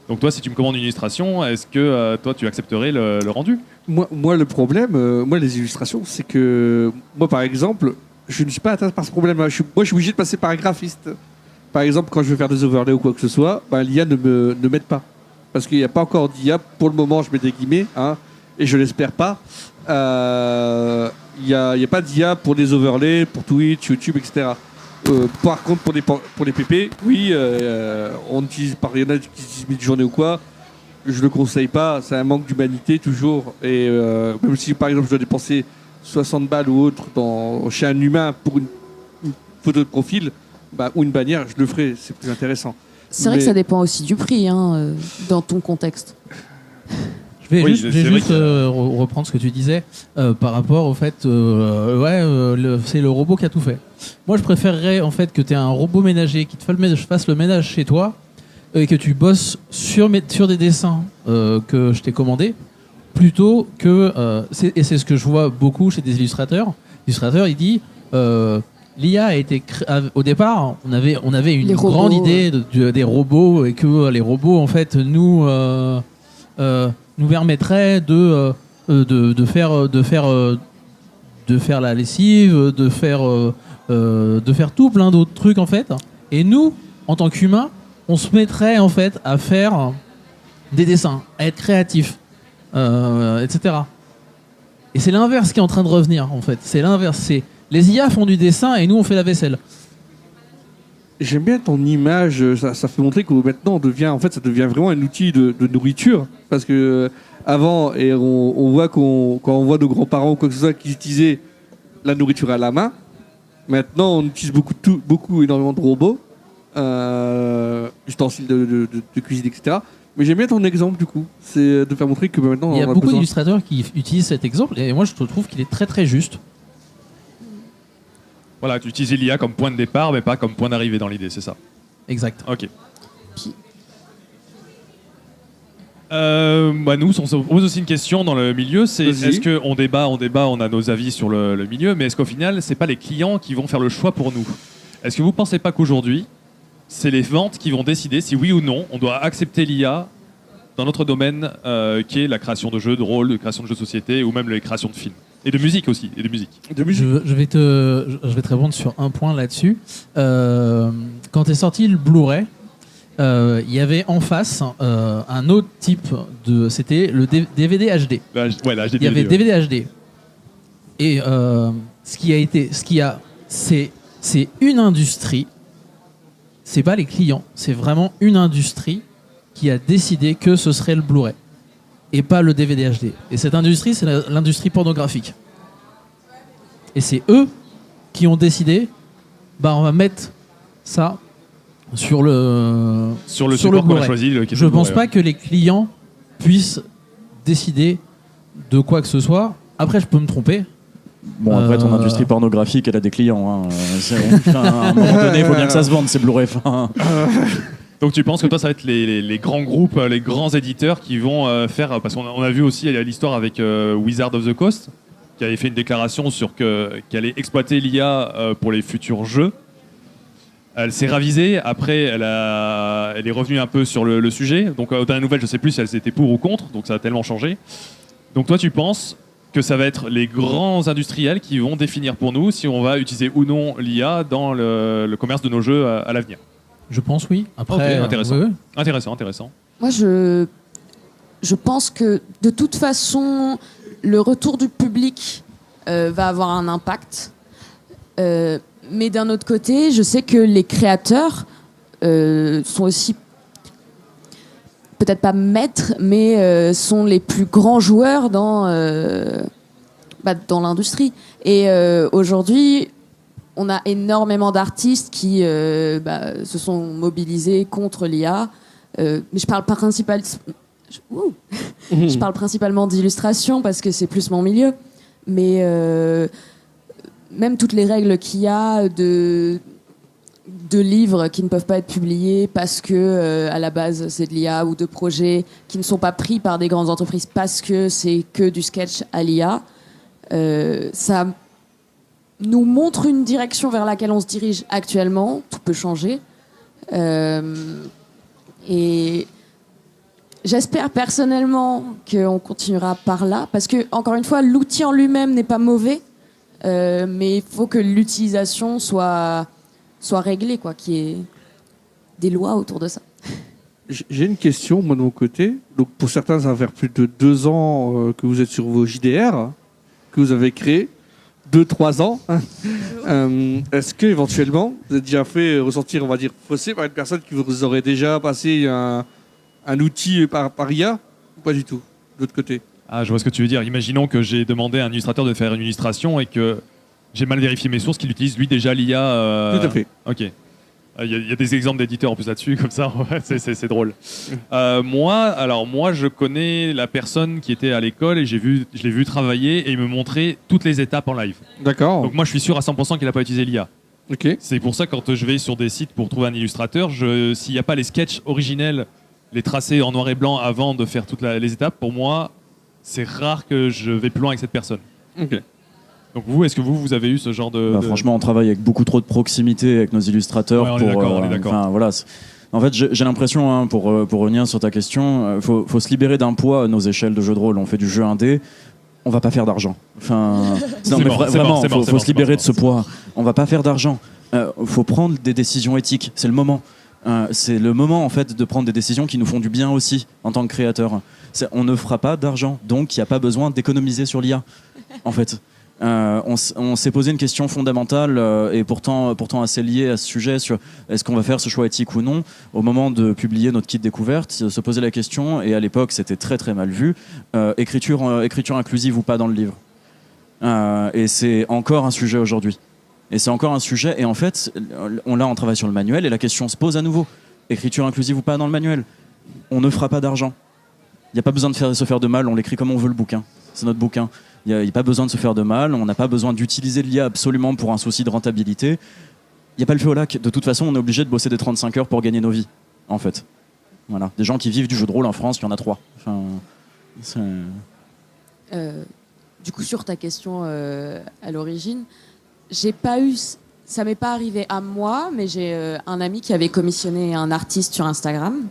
Speaker 4: donc toi, si tu me commandes une illustration, est-ce que toi, tu accepterais le rendu?
Speaker 1: Moi, le problème, les illustrations, c'est que moi, par exemple, je ne suis pas atteint par ce problème. Je suis obligé de passer par un graphiste. Par exemple, quand je veux faire des overlays ou quoi que ce soit, l'IA ne m'aide pas. Parce qu'il n'y a pas encore d'IA, pour le moment, je mets des guillemets, et je l'espère pas, il n'y a pas d'IA pour des overlays, pour Twitch, YouTube, etc. Par contre, pour les PP, oui, on utilise par il y en a qui utilisent Midjourney ou quoi. Je le conseille pas, c'est un manque d'humanité toujours. Et même si par exemple je dois dépenser 60 balles ou autre chez un humain pour une photo de profil, ou une bannière, je le ferai, c'est plus intéressant.
Speaker 2: C'est vrai que ça dépend aussi du prix dans ton contexte.
Speaker 5: Je vais
Speaker 4: Oui,
Speaker 5: juste,
Speaker 4: c'est vrai que-
Speaker 5: reprendre ce que tu disais par rapport au fait, c'est le robot qui a tout fait. Moi, je préférerais en fait que tu aies un robot ménager qui te fasse le ménage chez toi et que tu bosses sur des dessins que je t'ai commandés, plutôt que et c'est ce que je vois beaucoup chez des illustrateurs. L'illustrateur, il dit l'IA a été au départ, on avait une grande idée des robots et que les robots en fait nous permettraient de faire la lessive, de faire tout plein d'autres trucs en fait. Et nous, en tant qu'humains, on se mettrait en fait à faire des dessins, à être créatifs, etc. Et c'est l'inverse qui est en train de revenir en fait. C'est l'inverse. C'est les IA font du dessin et nous on fait la vaisselle.
Speaker 1: J'aime bien ton image, ça fait montrer que maintenant ça devient vraiment un outil de nourriture. Parce que avant, et on voit quand on voit nos grands-parents ou quoi que ce soit qui utilisaient la nourriture à la main, maintenant on utilise énormément de robots, ustensiles de cuisine, etc. Mais j'aime bien ton exemple du coup, c'est de faire montrer que maintenant
Speaker 5: Il y a
Speaker 1: on
Speaker 5: beaucoup
Speaker 1: besoin.
Speaker 5: d'illustrateurs qui utilisent cet exemple et moi je trouve qu'il est très très juste.
Speaker 4: Voilà, tu utilises l'IA comme point de départ, mais pas comme point d'arrivée dans l'idée, c'est ça.
Speaker 5: Exact.
Speaker 4: Ok.
Speaker 2: Puis-
Speaker 4: Nous, on se pose aussi une question dans le milieu, c'est
Speaker 1: Vas-y.
Speaker 4: est-ce qu'on débat, on a nos avis sur le milieu, mais est-ce qu'au final, c'est pas les clients qui vont faire le choix pour nous? Est-ce que vous pensez pas qu'aujourd'hui, c'est les ventes qui vont décider si oui ou non on doit accepter l'IA dans notre domaine qui est la création de jeux de rôle, la création de jeux de société ou même la création de films et de musique aussi et de musique.
Speaker 5: Je vais te répondre sur un point là-dessus. Quand est sorti le Blu-ray, il y avait en face un autre type de. C'était le DVD HD. Il y avait DVD HD. Et c'est une industrie. C'est pas les clients, c'est vraiment une industrie qui a décidé que ce serait le Blu-ray et pas le DVD HD. Et cette industrie, c'est l'industrie pornographique. Et c'est eux qui ont décidé, on va mettre ça sur le
Speaker 4: support qu'on a
Speaker 5: Blu-ray.
Speaker 4: choisi. Qui est
Speaker 5: Je
Speaker 4: le
Speaker 5: pense
Speaker 4: Blu-ray,
Speaker 5: pas que les clients puissent décider de quoi que ce soit. Après, je peux me tromper.
Speaker 3: Bon, après, ton industrie pornographique, elle a des clients. Hein. À un moment donné, il faut bien que ça se vende, ces Blu-ray.
Speaker 4: Donc tu penses que toi, ça va être les grands groupes, les grands éditeurs qui vont faire... Parce qu'on a vu aussi l'histoire avec Wizard of the Coast, qui avait fait une déclaration sur qui allait exploiter l'IA pour les futurs jeux. Elle s'est ravisée. Après, elle est revenue un peu sur le sujet. Donc, aux dernières nouvelles, je ne sais plus si elle était pour ou contre. Donc, ça a tellement changé. Donc, toi, tu penses que ça va être les grands industriels qui vont définir pour nous si on va utiliser ou non l'IA dans le commerce de nos jeux à l'avenir?
Speaker 5: Je pense oui. Après,
Speaker 4: Ok, intéressant.
Speaker 5: ouais.
Speaker 4: Intéressant.
Speaker 2: Moi, je pense que de toute façon, le retour du public va avoir un impact. Mais d'un autre côté, je sais que les créateurs sont aussi, peut-être pas maîtres, mais sont les plus grands joueurs dans l'industrie. Et aujourd'hui, on a énormément d'artistes qui se sont mobilisés contre l'IA. Mais je parle je parle principalement d'illustration parce que c'est plus mon milieu. Mais même toutes les règles qu'il y a de livres qui ne peuvent pas être publiés parce que à la base c'est de l'IA, ou de projets qui ne sont pas pris par des grandes entreprises parce que c'est que du sketch à l'IA, ça nous montre une direction vers laquelle on se dirige actuellement. Tout peut changer. Et j'espère personnellement qu'on continuera par là, parce que, encore une fois, l'outil en lui-même n'est pas mauvais, mais il faut que l'utilisation soit réglée, qu'il y ait des lois autour de ça.
Speaker 1: J'ai une question, moi, de mon côté. Donc, pour certains, ça va faire plus de 2 ans que vous êtes sur vos JDR, que vous avez créé. 2-3 ans. Est-ce que éventuellement vous avez déjà fait ressentir, on va dire, faussé par une personne qui vous aurait déjà passé un outil par IA ou pas du tout, de l'autre côté?
Speaker 4: Ah, je vois ce que tu veux dire. Imaginons que j'ai demandé à un illustrateur de faire une illustration et que j'ai mal vérifié mes sources, qu'il utilise lui déjà l'IA.
Speaker 1: Tout à fait.
Speaker 4: Ok. Il y a des exemples d'éditeurs en plus là-dessus, comme ça, ouais, c'est drôle. Moi, je connais la personne qui était à l'école et je l'ai vu travailler et il me montrait toutes les étapes en live.
Speaker 1: D'accord.
Speaker 4: Donc moi, je suis sûr à 100% qu'il n'a pas utilisé l'IA.
Speaker 1: Ok.
Speaker 4: C'est pour ça que quand je vais sur des sites pour trouver un illustrateur, s'il n'y a pas les sketchs originels, les tracés en noir et blanc avant de faire toutes les étapes, pour moi, c'est rare que je vais plus loin avec cette personne.
Speaker 1: Ok.
Speaker 4: Donc vous, est-ce que vous avez eu ce genre de...
Speaker 3: Franchement, on travaille avec beaucoup trop de proximité avec nos illustrateurs.
Speaker 4: Ouais, on est d'accord.
Speaker 3: Voilà. En fait, j'ai l'impression, hein, pour revenir sur ta question, faut se libérer d'un poids à nos échelles de jeu de rôle. On fait du jeu indé, on va pas faire d'argent. Enfin, vraiment, faut se libérer de ce poids. On va pas faire d'argent. Faut prendre des décisions éthiques. C'est le moment. C'est le moment en fait de prendre des décisions qui nous font du bien aussi en tant que créateur. On ne fera pas d'argent, donc il n'y a pas besoin d'économiser sur l'IA. En fait. On s'est posé une question fondamentale et pourtant assez liée à ce sujet sur est-ce qu'on va faire ce choix éthique ou non au moment de publier notre kit découverte, se poser la question, et à l'époque c'était très très mal vu, écriture inclusive ou pas dans le livre, et c'est encore un sujet aujourd'hui, et en fait on travaille sur le manuel et la question se pose à nouveau, écriture inclusive ou pas dans le manuel, on ne fera pas d'argent, il n'y a pas besoin de se faire de mal, on l'écrit comme on veut le bouquin, c'est notre bouquin. Il n'y a pas besoin de se faire de mal, on n'a pas besoin d'utiliser l'IA absolument pour un souci de rentabilité. Il n'y a pas le feu au lac. De toute façon, on est obligé de bosser des 35 heures pour gagner nos vies, en fait. Voilà. Des gens qui vivent du jeu de rôle en France, il y en a 3. Enfin,
Speaker 2: du coup, sur ta question à l'origine, ça m'est pas arrivé à moi, mais j'ai un ami qui avait commissionné un artiste sur Instagram.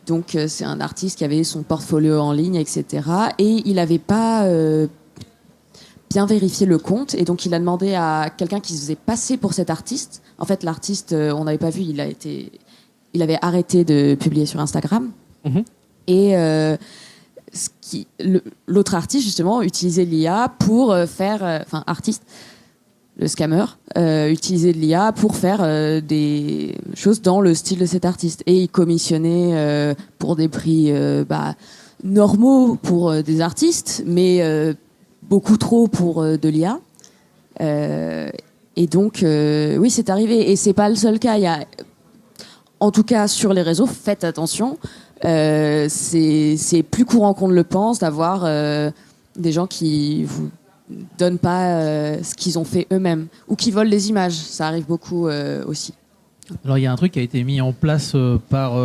Speaker 2: Donc, c'est un artiste qui avait son portfolio en ligne, etc. Et il n'avait pas bien vérifié le compte. Et donc, il a demandé à quelqu'un qui se faisait passer pour cet artiste. En fait, l'artiste, on n'avait pas vu, il avait arrêté de publier sur Instagram. Mm-hmm. Et l'autre artiste, justement, utilisait l'IA pour faire... artiste, le scammer, utilisait de l'IA pour faire des choses dans le style de cet artiste. Et il commissionnait pour des prix normaux pour des artistes, mais beaucoup trop pour de l'IA. Et donc, oui, c'est arrivé. Et c'est pas le seul cas. Il y a, en tout cas, sur les réseaux, faites attention. C'est plus courant qu'on ne le pense d'avoir des gens qui vous donnent pas ce qu'ils ont fait eux-mêmes ou qui volent les images. Ça arrive beaucoup aussi.
Speaker 5: Alors il y a un truc qui a été mis en place par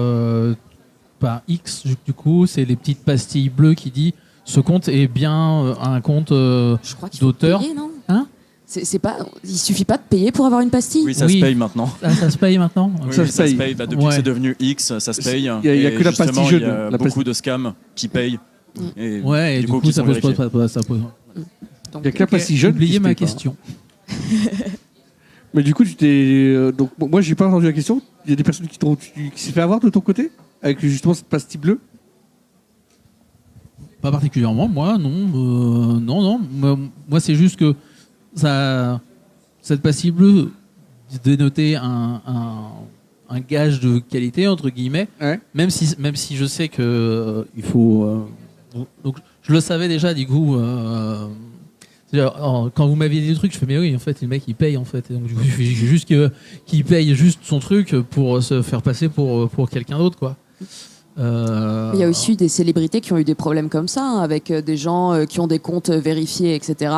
Speaker 5: X, du coup, c'est les petites pastilles bleues qui dit ce compte est bien un compte
Speaker 2: Je crois qu'il faut
Speaker 5: d'auteur.
Speaker 2: payer, non ?
Speaker 5: Hein ?
Speaker 2: Il suffit pas de payer pour avoir une pastille.
Speaker 3: Oui, ça se paye maintenant.
Speaker 5: Ah, ça se paye maintenant.
Speaker 3: Oui, ça se paye. Depuis que c'est devenu X, ça se paye.
Speaker 1: Il y a que la pastille jeune.
Speaker 3: Il y a beaucoup de scams qui payent.
Speaker 5: Et du coup ça pose pas ça pose.
Speaker 1: Il y a que la pastille jeune.
Speaker 5: J'ai oublié ma question.
Speaker 1: Mais du coup, donc moi, j'ai pas entendu la question. Il y a des personnes qui s'est fait avoir de ton côté avec justement cette pastille bleue.
Speaker 5: Pas particulièrement, moi, non. Non. Moi, c'est juste que cette pastille bleue dénotait un gage de qualité, entre guillemets, ouais. Même si je sais que il faut... donc, je le savais déjà, du coup... quand vous m'aviez dit le truc, je fais mais oui, en fait, le mec il paye en fait. Et donc du coup, il suffit juste qu'il paye juste son truc pour se faire passer pour quelqu'un d'autre, quoi.
Speaker 2: Il y a aussi des célébrités qui ont eu des problèmes comme ça, hein, avec des gens qui ont des comptes vérifiés, etc.,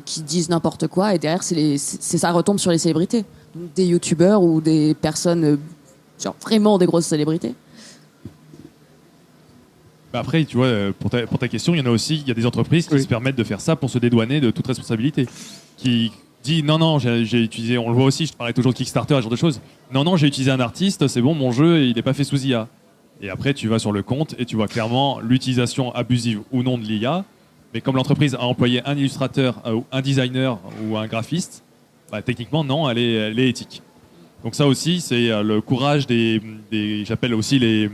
Speaker 2: qui disent n'importe quoi, et derrière, ça retombe sur les célébrités. Donc, des youtubeurs ou des personnes, genre vraiment des grosses célébrités.
Speaker 4: Après, tu vois, pour ta question, il y a des entreprises qui se permettent de faire ça pour se dédouaner de toute responsabilité. Qui dit non, j'ai utilisé, on le voit aussi, je parlais toujours de Kickstarter, ce genre de choses. Non, j'ai utilisé un artiste, c'est bon, mon jeu, il n'est pas fait sous IA. Et après, tu vas sur le compte et tu vois clairement l'utilisation abusive ou non de l'IA. Mais comme l'entreprise a employé un illustrateur, un designer ou un graphiste, bah, techniquement, non, elle est éthique. Donc ça aussi, c'est le courage j'appelle aussi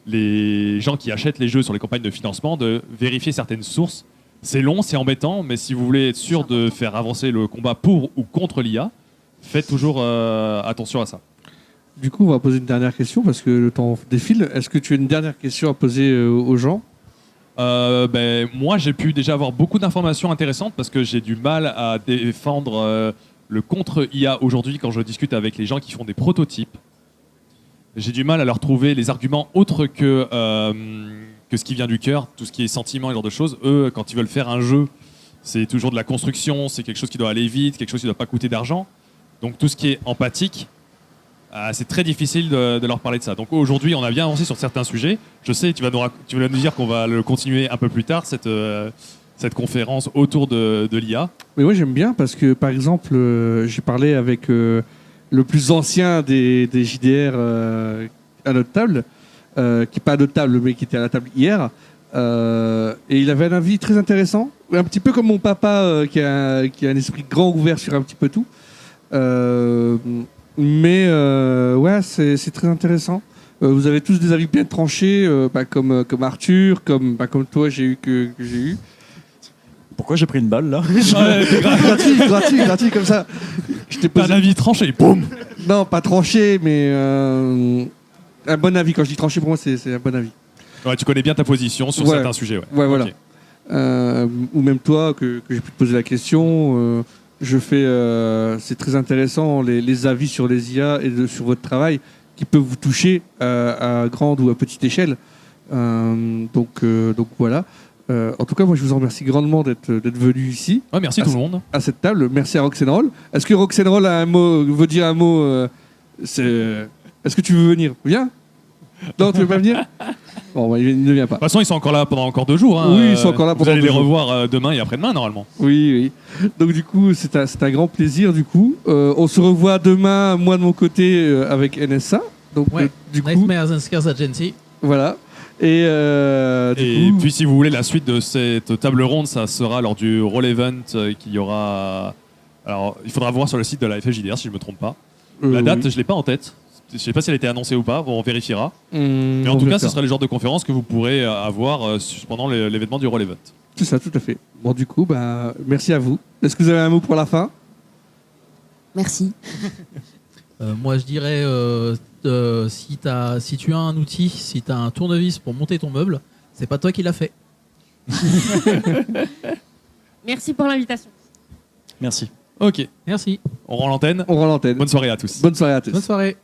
Speaker 4: les gens qui achètent les jeux sur les campagnes de financement, de vérifier certaines sources. C'est long, c'est embêtant, mais si vous voulez être sûr de faire avancer le combat pour ou contre l'IA, faites toujours attention à ça.
Speaker 1: Du coup, on va poser une dernière question parce que le temps défile. Est-ce que tu as une dernière question à poser aux gens?
Speaker 4: Moi, j'ai pu déjà avoir beaucoup d'informations intéressantes parce que j'ai du mal à défendre le contre-IA aujourd'hui quand je discute avec les gens qui font des prototypes. J'ai du mal à leur trouver les arguments autres que ce qui vient du cœur, tout ce qui est sentiment et ce genre de choses. Eux, quand ils veulent faire un jeu, c'est toujours de la construction, c'est quelque chose qui doit aller vite, quelque chose qui ne doit pas coûter d'argent. Donc tout ce qui est empathique, c'est très difficile de leur parler de ça. Donc aujourd'hui, on a bien avancé sur certains sujets. Je sais, tu vas nous dire qu'on va le continuer un peu plus tard, cette conférence autour de l'IA.
Speaker 1: Mais moi j'aime bien parce que par exemple, j'ai parlé avec le plus ancien des JDR à notre table, qui n'est pas à notre table mais qui était à la table hier, et il avait un avis très intéressant, un petit peu comme mon papa qui a un esprit grand ouvert sur un petit peu tout. Mais ouais, c'est très intéressant. Vous avez tous des avis bien tranchés, comme Arthur, comme toi que j'ai eu.
Speaker 3: Pourquoi j'ai pris une balle là?
Speaker 1: gratuit comme ça. Je t'ai
Speaker 4: Pas un avis tranché, boum.
Speaker 1: Non, pas tranché, mais un bon avis. Quand je dis tranché, pour moi, c'est un bon avis.
Speaker 4: Ouais, tu connais bien ta position sur certains sujets.
Speaker 1: Ouais, voilà.
Speaker 4: Okay.
Speaker 1: Ou même toi, que j'ai pu te poser la question. C'est très intéressant, les avis sur les IA et sur votre travail qui peuvent vous toucher à grande ou à petite échelle. Donc voilà. En tout cas, moi, je vous remercie grandement d'être venu ici.
Speaker 4: Ouais, merci tout le monde.
Speaker 1: À cette table. Merci à Rock'n'Roll. Est-ce que Rock'n'Roll veut dire un mot Est-ce que tu veux venir? Viens. Non, tu veux pas venir? Bon, il ne vient pas.
Speaker 4: De toute façon, ils sont encore là pendant encore 2 jours. Hein.
Speaker 1: Oui, ils sont encore là pendant 2 jours.
Speaker 4: Vous allez les revoir demain et après-demain, normalement.
Speaker 1: Oui. Donc, du coup, c'est un grand plaisir, du coup. On se revoit demain, moi, de mon côté, avec NSA. Donc, du coup...
Speaker 5: Nightmares and Scares Agency.
Speaker 1: Voilà. Et
Speaker 4: puis, si vous voulez, la suite de cette table ronde, ça sera lors du Roll Event qu'il y aura... Alors, il faudra voir sur le site de la FFJDR, si je ne me trompe pas. La date, je ne l'ai pas en tête. Je ne sais pas si elle a été annoncée ou pas, on vérifiera. Mais en tout cas, ce sera le genre de conférence que vous pourrez avoir pendant l'événement du Roll Event.
Speaker 1: C'est ça, tout à fait. Bon, du coup, merci à vous. Est-ce que vous avez un mot pour la fin?
Speaker 2: Merci.
Speaker 5: Moi, je dirais, si tu as un outil, si tu as un tournevis pour monter ton meuble, c'est pas toi qui l'as fait.
Speaker 6: Merci pour l'invitation.
Speaker 3: Merci.
Speaker 4: Ok.
Speaker 5: Merci.
Speaker 4: On rend l'antenne.
Speaker 1: On rend l'antenne.
Speaker 4: Bonne soirée à tous.
Speaker 1: Bonne soirée à tous.
Speaker 5: Bonne soirée.